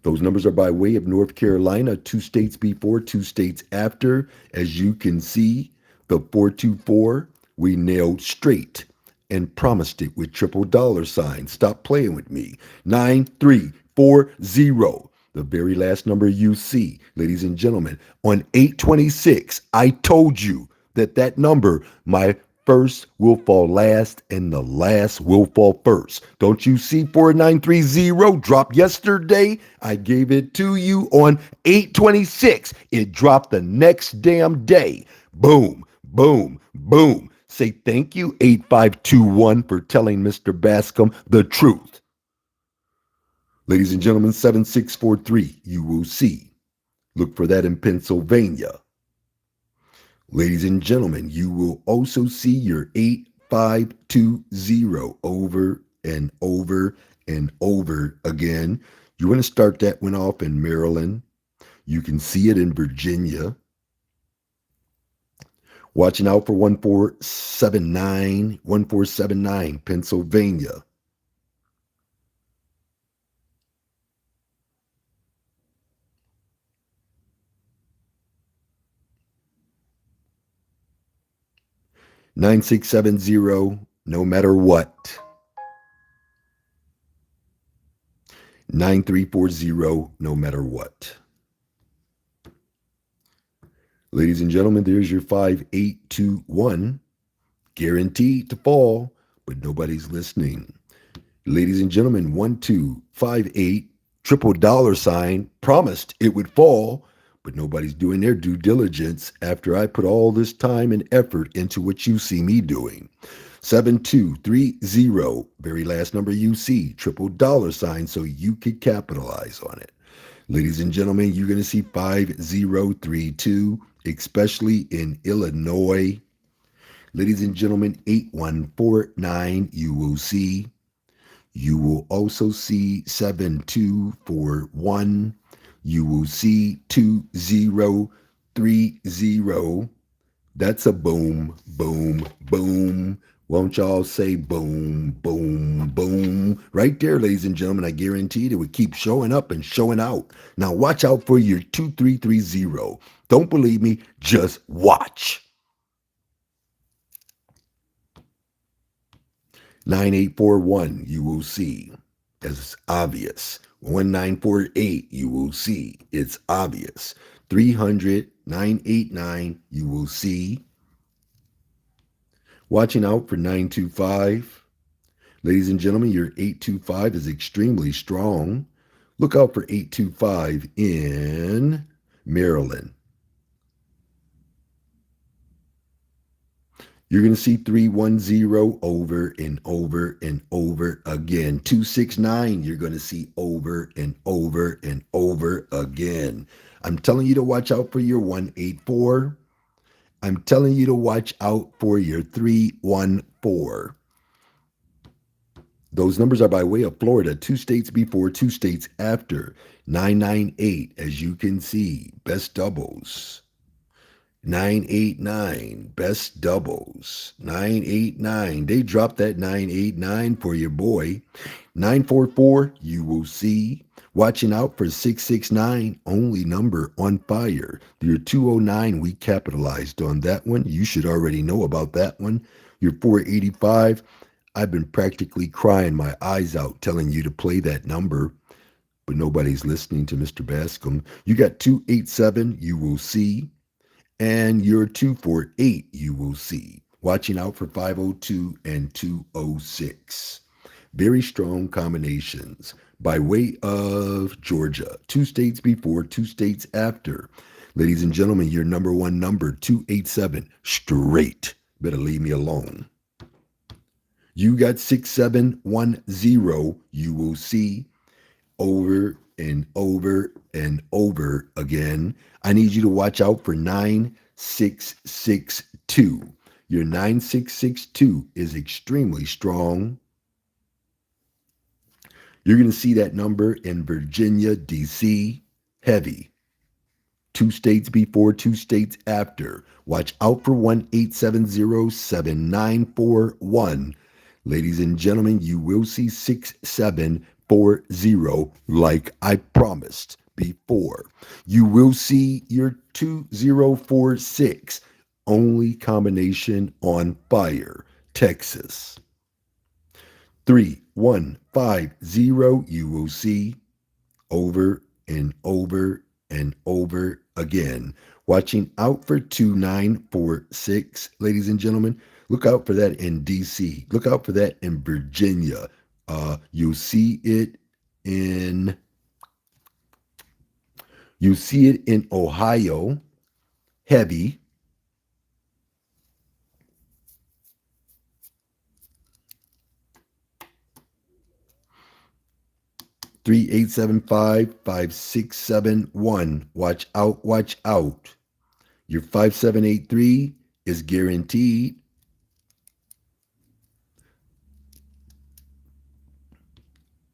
Speaker 1: Those numbers are by way of North Carolina, 2 states before, 2 states after. As you can see, the 424 we nailed straight and promised it with triple dollar signs. Stop playing with me. 9340. The very last number you see, ladies and gentlemen, on 826, I told you that number, my first will fall last and the last will fall first. Don't you see 4930 dropped yesterday? I gave it to you on 826. It dropped the next damn day. Boom, boom, boom. Say thank you, 8521, for telling Mr. Bascomb the truth. Ladies and gentlemen, 7643, you will see. Look for that in Pennsylvania. Ladies and gentlemen, you will also see your 8520 over and over and over again. You want to start that one off in Maryland. You can see it in Virginia. Watching out for 1479, Pennsylvania. Nine six seven zero, no matter what. 9340, no matter what. Ladies and gentlemen, there's your 5821. Guaranteed to fall, but nobody's listening. Ladies and gentlemen, 1258, triple dollar sign, promised it would fall, but nobody's doing their due diligence after I put all this time and effort into what you see me doing. 7230, very last number you see, triple dollar sign, so you could capitalize on it. Ladies and gentlemen, you're going to see 5032, especially in Illinois. Ladies and gentlemen, 8149, you will see. You will also see 7241. You will see 2030. That's a boom, boom, boom. Won't y'all say boom, boom, boom? Right there, ladies and gentlemen, I guarantee it would keep showing up and showing out. Now watch out for your 2330. Don't believe me, just watch. 9841, you will see. As obvious. 1948, you will see. It's obvious. 300, 989, you will see. Watching out for 925. Ladies and gentlemen, your 825 is extremely strong. Look out for 825 in Maryland. You're going to see 310 over and over and over again. 269, you're going to see over and over and over again. I'm telling you to watch out for your 184. I'm telling you to watch out for your 314. Those numbers are by way of Florida, 2 states before, 2 states after. 998, as you can see, best doubles. 989, best doubles. 989, they dropped that 989 for your boy. 944, you will see. Watching out for 669, only number on fire. Your 209, we capitalized on that one. You should already know about that one. Your 485, I've been practically crying my eyes out telling you to play that number, but nobody's listening to Mr. Bascomb. You got 287, you will see. And your 248, you will see. Watching out for 502 and 206. Very strong combinations by way of Georgia. 2 states before, 2 states after. Ladies and gentlemen, your number one number, 287, straight. Better leave me alone. You got 6710, you will see. Over and over and over again. I need you to watch out for 9662. Your 9662 is extremely strong. You're going to see that number in Virginia, D.C., heavy. 2 states before, 2 states after. Watch out for 1-870-7941. Ladies and gentlemen, you will see 6740 like I promised before. You will see your 2046, only combination on fire, Texas. 3150, you will see over and over and over again. Watching out for 2946, ladies and gentlemen. Look out for that in DC. Look out for that in Virginia. You'll see it in Ohio, heavy. 3875 5671. Watch out, watch out. Your 5783 is guaranteed.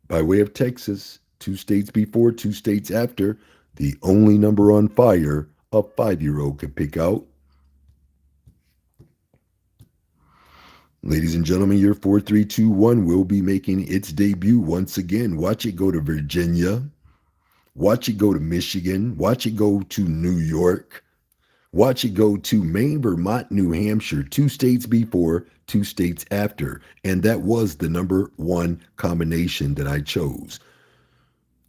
Speaker 1: By way of Texas, 2 states before, 2 states after, the only number on fire a 5-year-old could pick out. Ladies and gentlemen, your 4321 will be making its debut once again. Watch it go to Virginia. Watch it go to Michigan. Watch it go to New York. Watch it go to Maine, Vermont, New Hampshire, 2 states before, 2 states after. And that was the number one combination that I chose.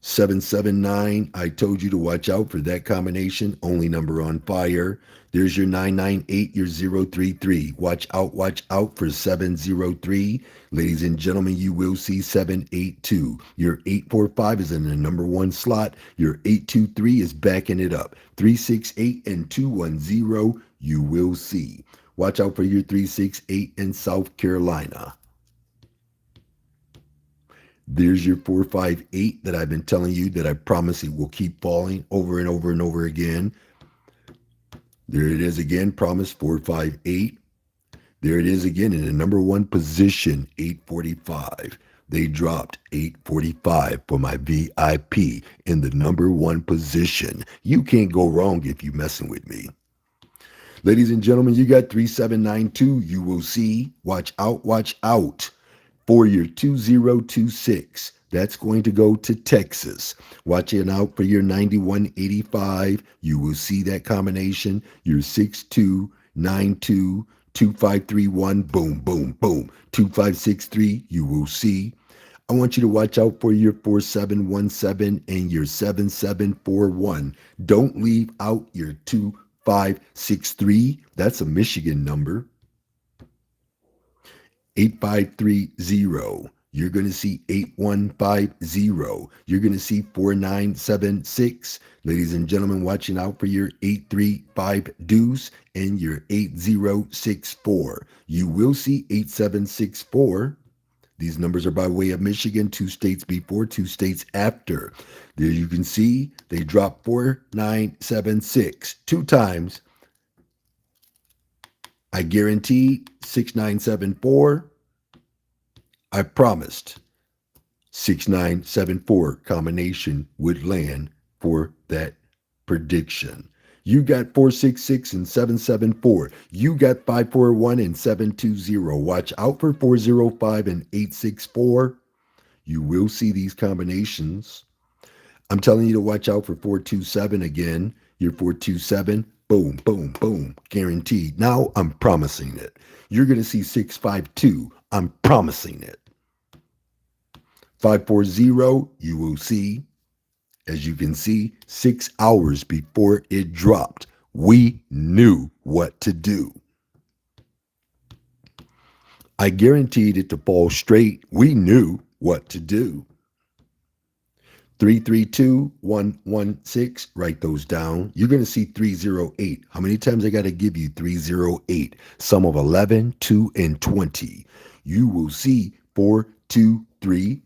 Speaker 1: 779, I told you to watch out for that combination, only number on fire. There's your 998, your 033. Watch out for 703. Ladies and gentlemen, you will see 782. Your 845 is in the number one slot. Your 823 is backing it up. 368 and 210, you will see. Watch out for your 368 in South Carolina. There's your 458 that I've been telling you that I promise it will keep falling over and over and over again. There it is again, promise 458. There it is again in the number one position, 845. They dropped 845 for my VIP in the number one position. You can't go wrong if you're messing with me. Ladies and gentlemen, you got 3792. You will see. Watch out. For your 2026. That's going to go to Texas. Watching out for your 9185. You will see that combination. Your 6292, 2531, boom, boom, boom. 2563, you will see. I want you to watch out for your 4717 and your 7741. Don't leave out your 2563. That's a Michigan number. 8530. You're going to see 8150. You're going to see 4976. Ladies and gentlemen, watching out for your 835 deuce and your 8064. You will see 8764. These numbers are by way of Michigan, 2 states before, 2 states after. There you can see they dropped 4976 two times. I guaranteed 6974. I promised 6974 combination would land for that prediction. You got 466 and 774. You got 541 and 720. Watch out for 405 and 864. You will see these combinations. I'm telling you to watch out for 427 again. Your 427. Boom, boom, boom. Guaranteed. Now I'm promising it. You're going to see 652. I'm promising it. 540, you will see. As you can see, 6 hours before it dropped, we knew what to do. I guaranteed it to fall straight. We knew what to do. 332116, write those down. You're going to see 308. How many times I got to give you 308? Sum of 11, 2, and 20. You will see 423.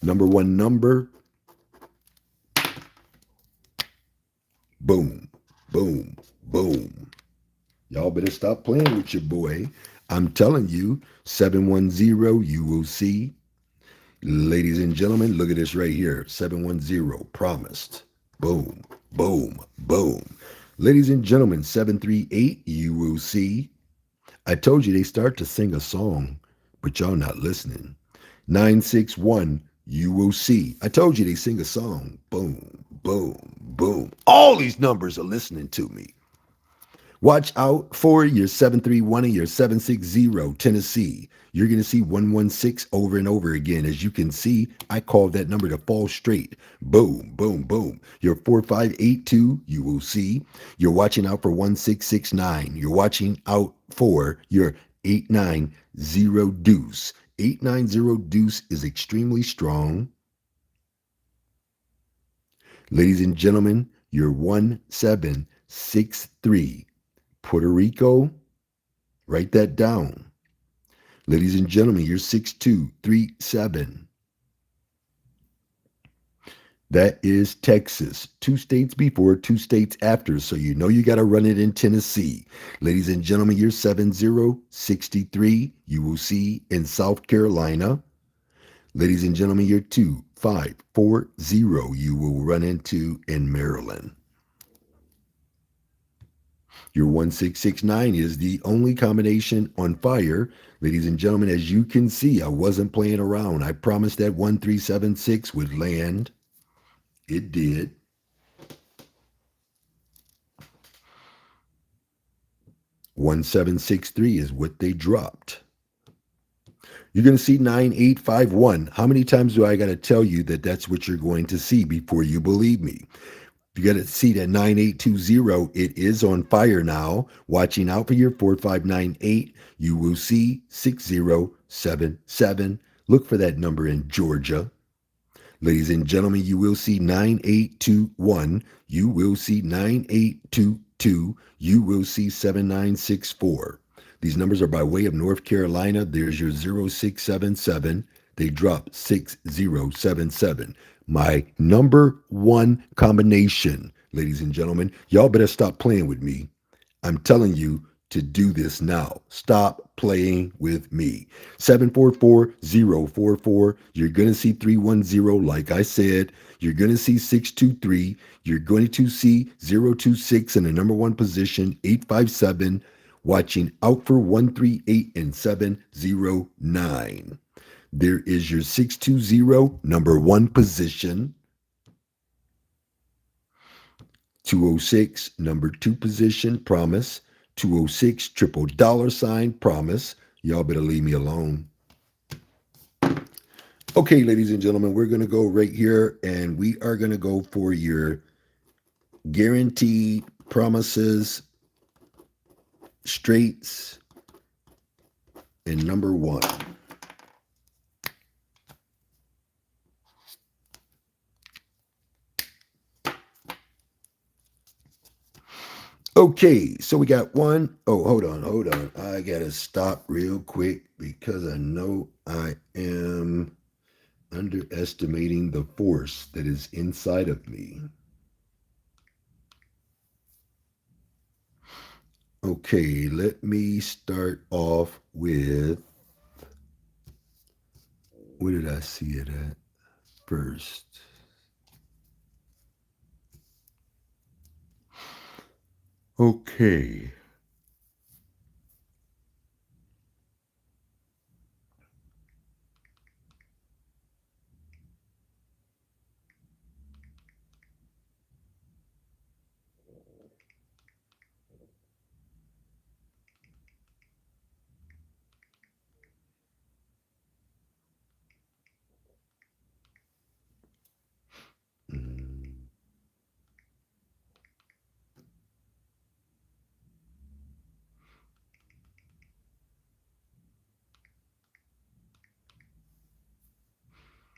Speaker 1: Number one number. Boom, boom, boom. Y'all better stop playing with your boy. I'm telling you, 710, you will see. Ladies and gentlemen, look at this right here. 710, promised. Boom, boom, boom. Ladies and gentlemen, 738, you will see. I told you they start to sing a song, but y'all not listening. 961, you will see. I told you they sing a song. Boom, boom, boom. All these numbers are listening to me. Watch out for your 731 and your 760, Tennessee. You're going to see 116 over and over again. As you can see, I called that number to fall straight. Boom, boom, boom. Your 4582, you will see. You're watching out for 1669. You're watching out for your 890 deuce. 890 deuce is extremely strong. Ladies and gentlemen, your 1763. Puerto Rico, write that down. Ladies and gentlemen, your 6237. That is Texas. 2 states before, 2 states after. So you know you got to run it in Tennessee. Ladies and gentlemen, your 7063 you will see in South Carolina. Ladies and gentlemen, your 2540 you will run into in Maryland. Your 1669 is the only combination on fire. Ladies and gentlemen, as you can see, I wasn't playing around. I promised that 1376 would land. It did. 1763 is what they dropped. You're going to see 9851. How many times do I got to tell you that that's what you're going to see before you believe me? You got to see that 9820. It is on fire now. Watching out for your 4598. You will see 6077. Look for that number in Georgia. Ladies and gentlemen, you will see 9821. You will see 9822. You will see 7964. These numbers are by way of North Carolina. There's your 0677. They drop 6077. My number one combination, ladies and gentlemen. Y'all better stop playing with me. I'm telling you to do this now. Stop playing with me. 744044. You're going to see 310, like I said. You're going to see 623. You're going to see 026 in the number one position, 857. Watching out for 138 and 709. There is your 620, number one position. 206, number two position, promise. 206, triple dollar sign, promise. Y'all better leave me alone. Okay, ladies and gentlemen, we're going to go right here and we are going to go for your guaranteed promises, straights, and number one. Okay, so we got one. Oh, hold on. I got to stop real quick because I know I am underestimating the force that is inside of me. Okay, let me start off with, where did I see it at first? Okay. Mm.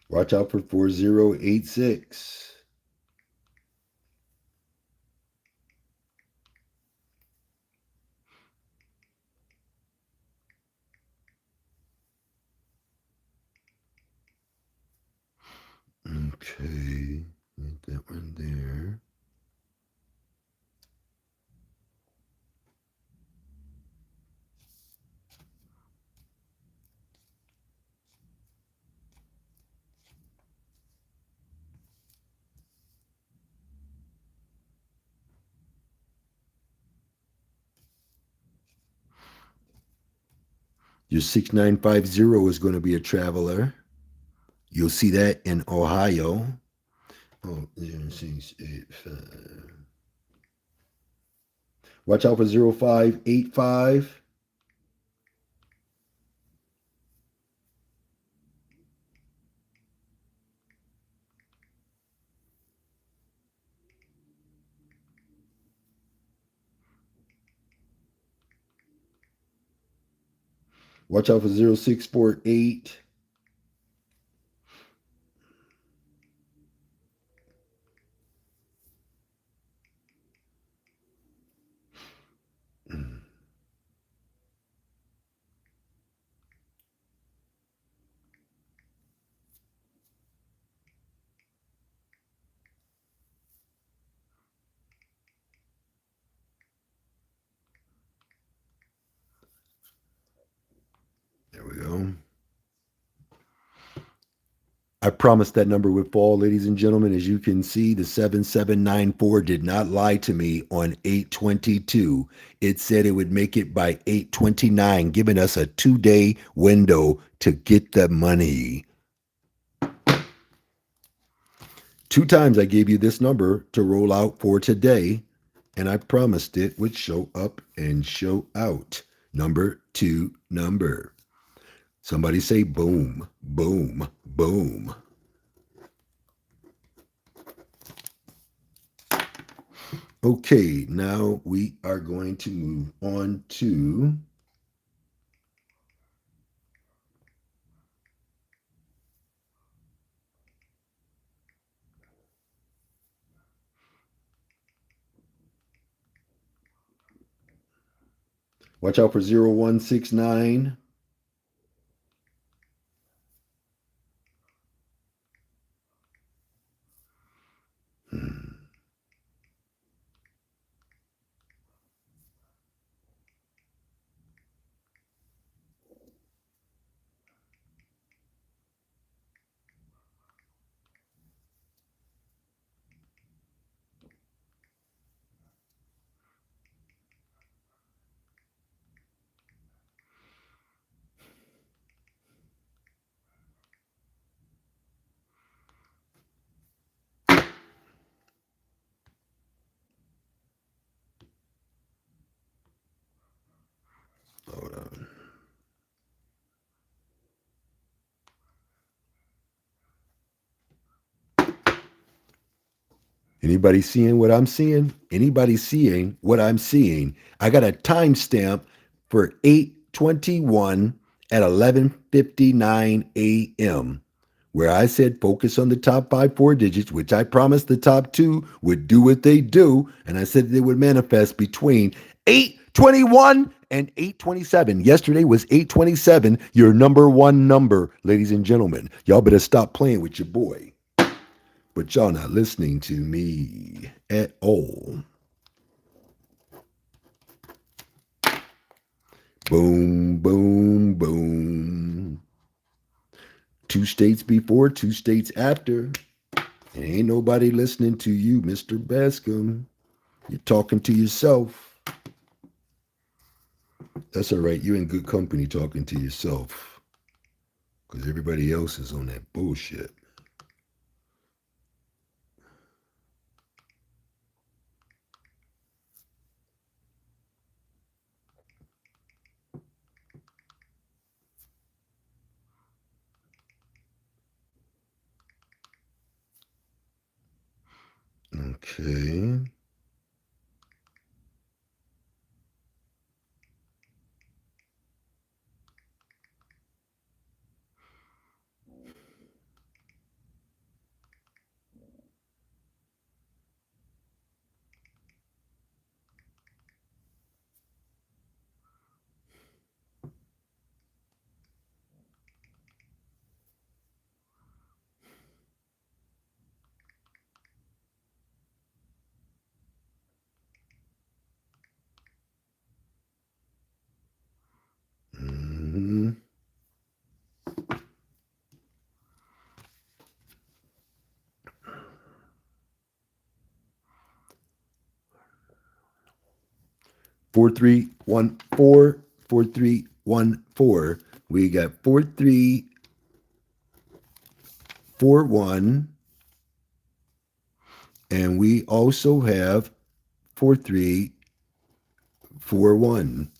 Speaker 1: Watch out for 4086. Okay, get that one there. Your 6950 is going to be a traveler. You'll see that in Ohio. Oh, 0685. Watch out for 0585. Watch out for 0648. I promised that number would fall, ladies and gentlemen. As you can see, the 7794 did not lie to me on 822. It said it would make it by 829, giving us a 2-day window to get the money. 2 times I gave you this number to roll out for today, and I promised it would show up and show out. Number 2 number. Somebody say boom, boom, boom. Okay, now we are going to move on to watch out for 0169. Hold on. Anybody seeing what I'm seeing? Anybody seeing what I'm seeing? I got a timestamp for 821 at 11:59 a.m. where I said focus on the top 4 digits, which I promised the top 2 would do what they do, and I said they would manifest between 821 and 827. Yesterday was 827, your number 1 number, ladies and gentlemen. Y'all better stop playing with your boy. But y'all not listening to me at all. Boom, boom, boom. 2 states before, 2 states after. And ain't nobody listening to you, Mr. Bascomb. You're talking to yourself. That's all right. You're in good company talking to yourself. Because everybody else is on that bullshit. Okay. Mm-hmm. 4314, 4314. We got 4341, and we also have 4341.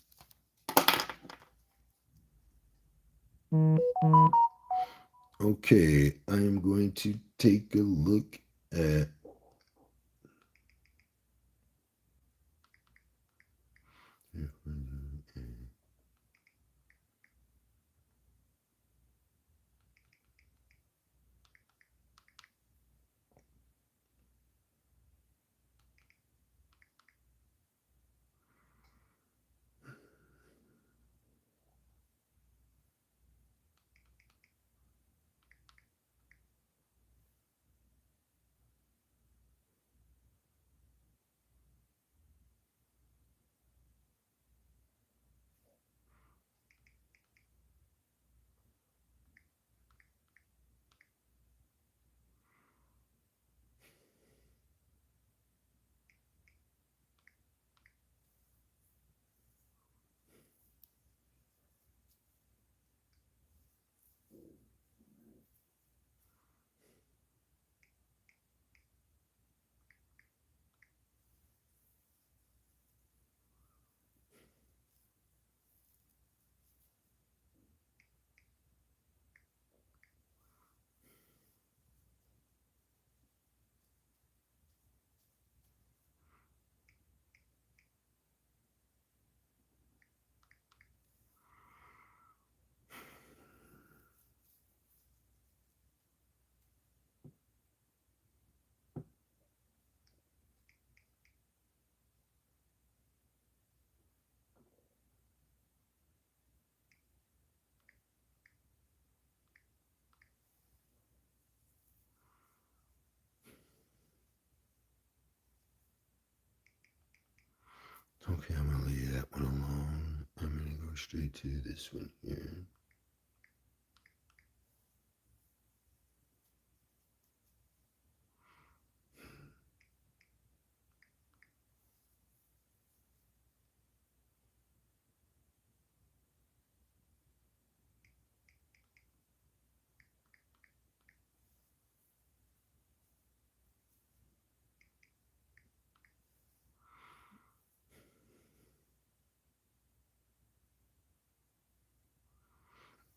Speaker 1: Okay, I am going to take a look at Okay, I'm going to leave that one alone. I'm going to go straight to this one here.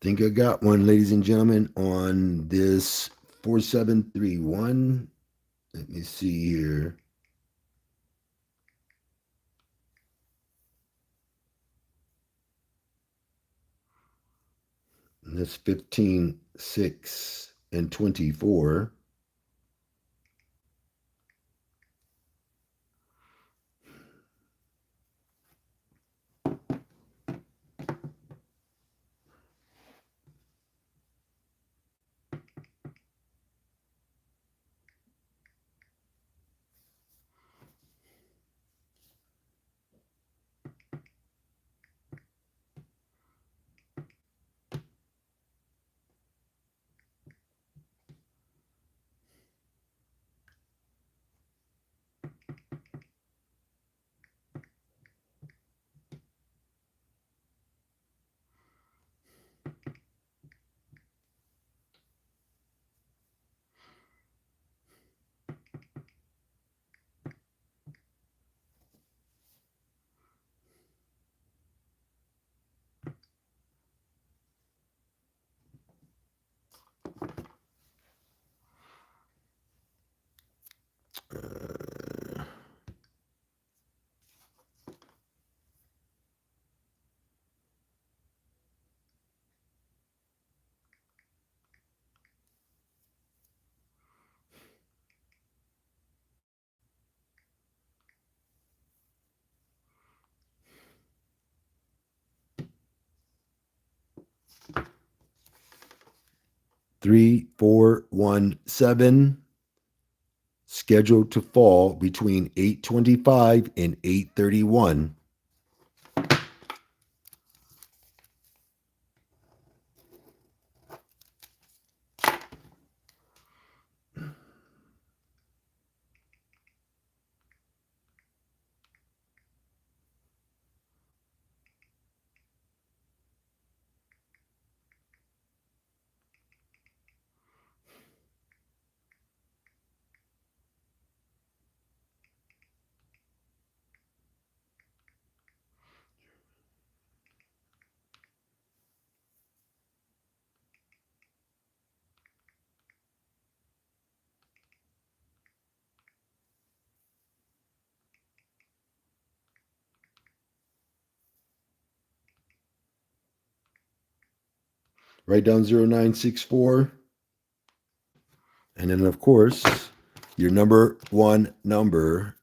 Speaker 1: Think I got one, ladies and gentlemen, on this 4731. Let me see here. And that's 15, 6, and 24. Uh, 3417, scheduled to fall between 8:25 and 8:31. Write down 0964. And then, of course, your number one number.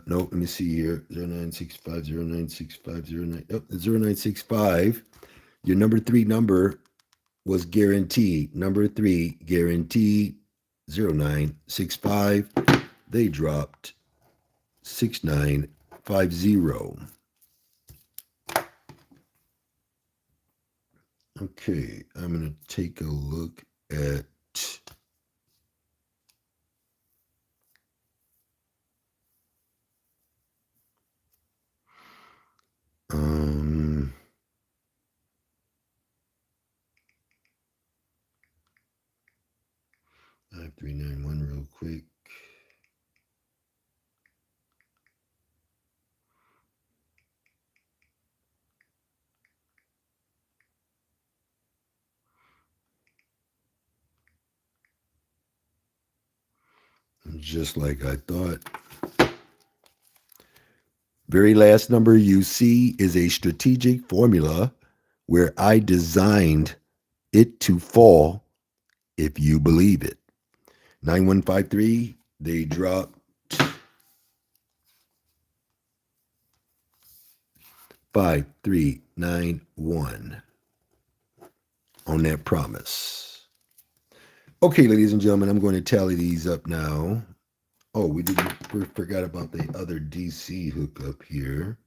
Speaker 1: No, let me see here. 0965, 0965, 0965. Your number three number was guaranteed. Number three, guaranteed 0965. They dropped 6950. Okay, I'm going to take a look at um 5391 real quick. Just like I thought. Very last number you see is a strategic formula where I designed it to fall if you believe it. 9153, they dropped 5391 on that promise. Okay, ladies and gentlemen, I'm going to tally these up now. Oh, we forgot about the other DC hookup here.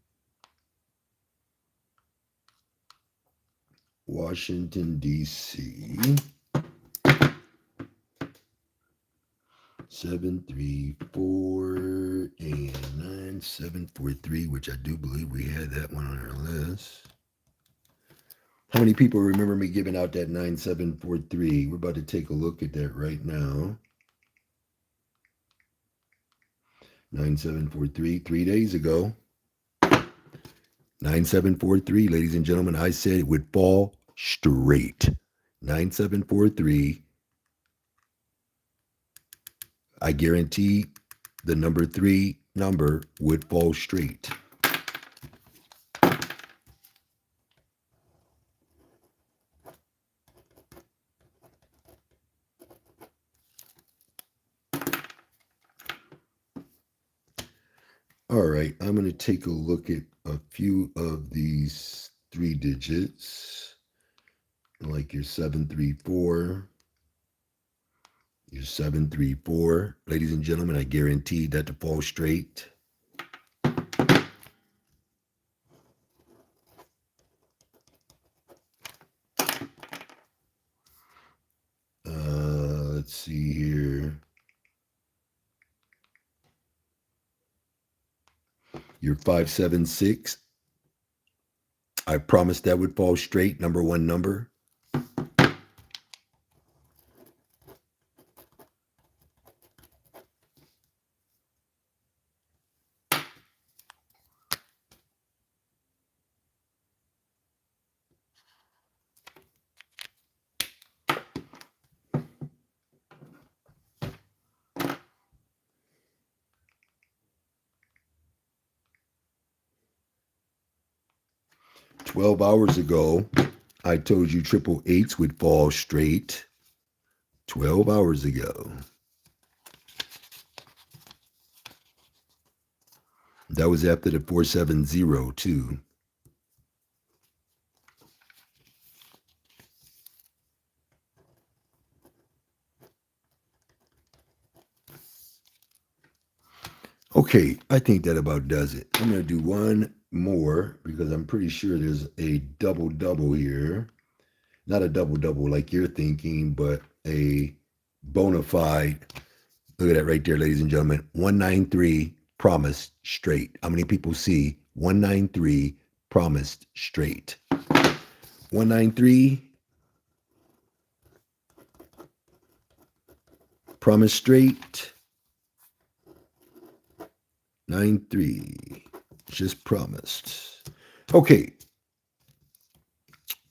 Speaker 1: Washington, D.C. 734 and 9743, which I do believe we had that one on our list. How many people remember me giving out that 9743? We're about to take a look at that right now. 9743, 3 days ago. 9743, ladies and gentlemen, I said it would fall straight. 9743. I guarantee the number 3 number would fall straight. All right, I'm going to take a look at a few of these 3 digits, like your 734. Your 734. Ladies and gentlemen, I guarantee that to fall straight. Let's see here. Your 576. I promised that would fall straight. Number 1 number. $12 ago, I told you 888s would fall straight. 12 hours ago. That was after the 470 too. Okay, I think that about does it. I'm going to do one more because I'm pretty sure there's a double here. Not a double like you're thinking, but a bona fide. Look at that right there, ladies and gentlemen. 193 promised straight. How many people see 193 promised straight? 193 promised straight. 93 just promised. Okay.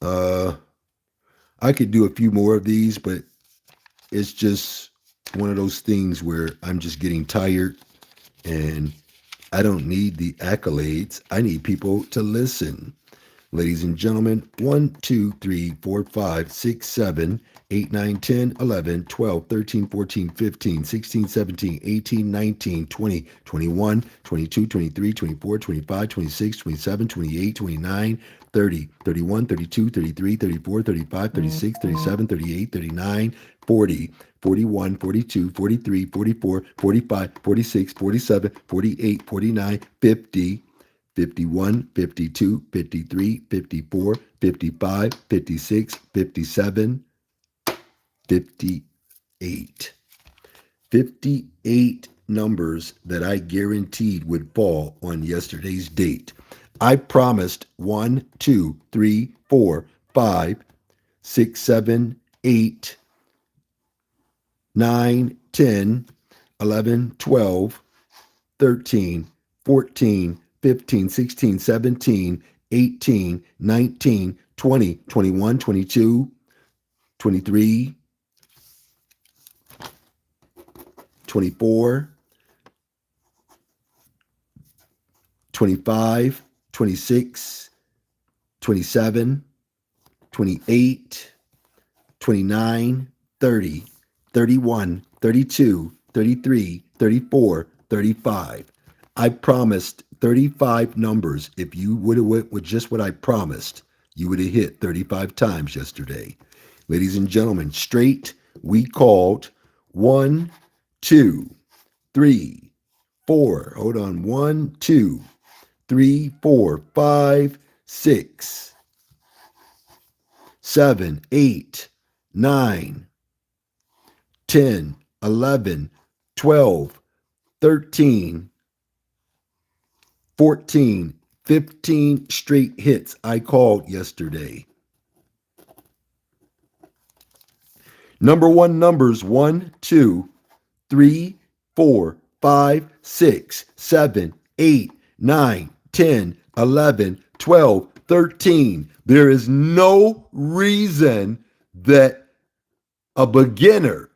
Speaker 1: I could do a few more of these, but it's just one of those things where I'm just getting tired and I don't need the accolades. I need people to listen. Ladies and gentlemen, 1, 2, 3, 4, 5, 6, 7, 8, 9, 10, 11, 12, 13, 14, 15, 16, 17, 18, 19, 20, 21, 22, 23, 24, 25, 26, 27, 28, 29, 30, 31, 32, 33, 34, 35, 36, 37, 38, 39, 40, 41, 42, 43, 44, 45, 46, 47, 48, 49, 50, 51, 52, 53, 54, 55, 56, 57, 58. 58 numbers that I guaranteed would fall on yesterday's date. I promised 1, 2, 3, 4, 5, 6, 7, 8, 9, 10, 11, 12, 13, 14, 15, 16, 17, 18, 19, 20, 21, 22, 23, 24, 25, 26, 27, 28, 29, 30, 31, 32, 33, 34, 35. I promised 35 numbers. If you would have went with just what I promised, you would have hit 35 times yesterday. Ladies and gentlemen, straight, we called 1, 2, 3, 4. Hold on. 1, 2, 3, 4, 5, 6, 7, 8, 9, 10, 11, 12, 13, 14, 15 straight hits I called yesterday. Number one numbers 1, 2, 3, 4, 5, 6, 7, 8, 9, 10, 11, 12, 13. There is no reason that a beginner,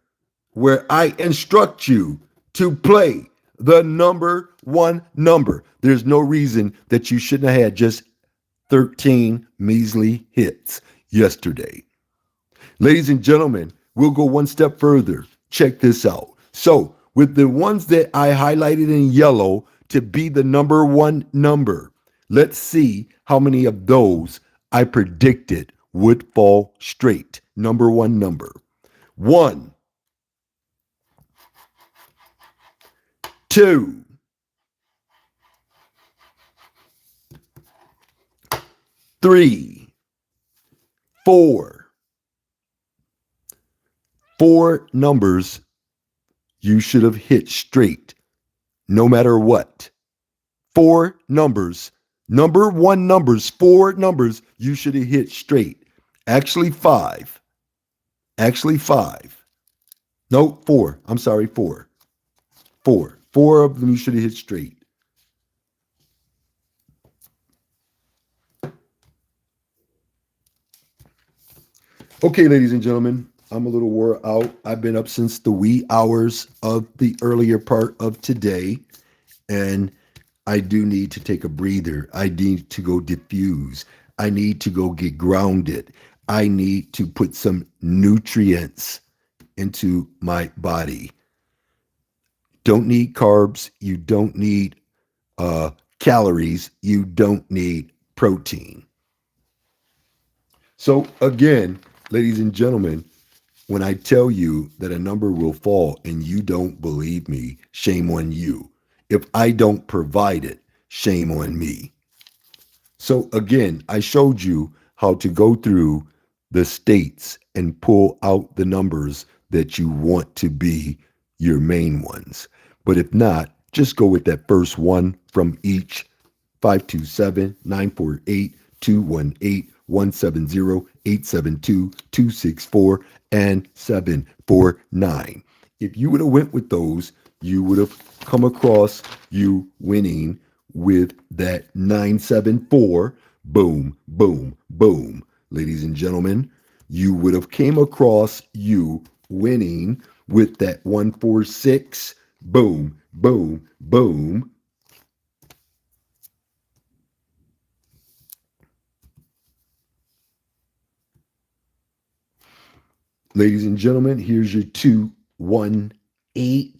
Speaker 1: where I instruct you to play the number one number, there's no reason that you shouldn't have had just 13 measly hits yesterday. Ladies and gentlemen, we'll go one step further. Check this out. So, with the ones that I highlighted in yellow to be the number one number, let's see how many of those I predicted would fall straight. Number one number. 1, 2, 3, 4. 4 numbers you should have hit straight, no matter what. 4 numbers, number one numbers, 4 numbers you should have hit straight. Actually, 5. Actually, 5. No, 4. I'm sorry, 4. 4. 4 of them you should have hit straight. Okay, ladies and gentlemen, I'm a little wore out. I've been up since the wee hours of the earlier part of today, and I do need to take a breather. I need to go diffuse. I need to go get grounded. I need to put some nutrients into my body. Don't need carbs. You don't need calories. You don't need protein. So again, ladies and gentlemen, when I tell you that a number will fall and you don't believe me, shame on you. If I don't provide it, shame on me. So again, I showed you how to go through the states and pull out the numbers that you want to be your main ones. But if not, just go with that first one from each: 527, 948, 218, 170, 872, 264, and 749. If you would have went with those, you would have come across you winning with that 974. Boom, boom, boom. Ladies and gentlemen, you would have came across you winning with that 146. Boom, boom, boom. Ladies and gentlemen, here's your 218.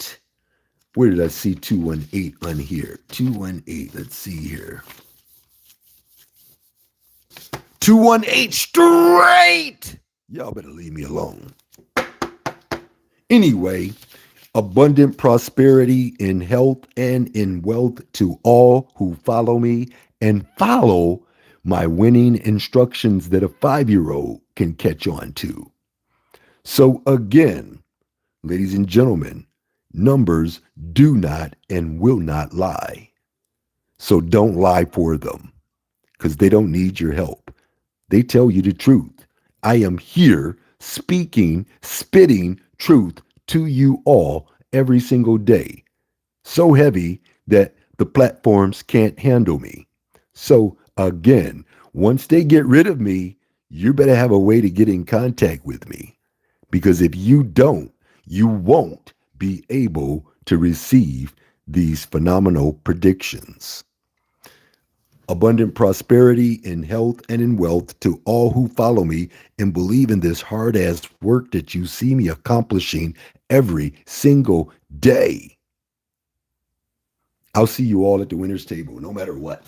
Speaker 1: Where did I see 218 on here? 218. Let's see here. 218 straight. Y'all better leave me alone. Anyway, abundant prosperity in health and in wealth to all who follow me and follow my winning instructions that a 5-year-old can catch on to. So again, ladies and gentlemen, numbers do not and will not lie. So don't lie for them, because they don't need your help. They tell you the truth. I am here speaking, spitting truth to you all every single day. So heavy that the platforms can't handle me. So again, once they get rid of me, you better have a way to get in contact with me. Because if you don't, you won't be able to receive these phenomenal predictions. Abundant prosperity in health and in wealth to all who follow me and believe in this hard-ass work that you see me accomplishing every single day. I'll see you all at the winner's table, no matter what.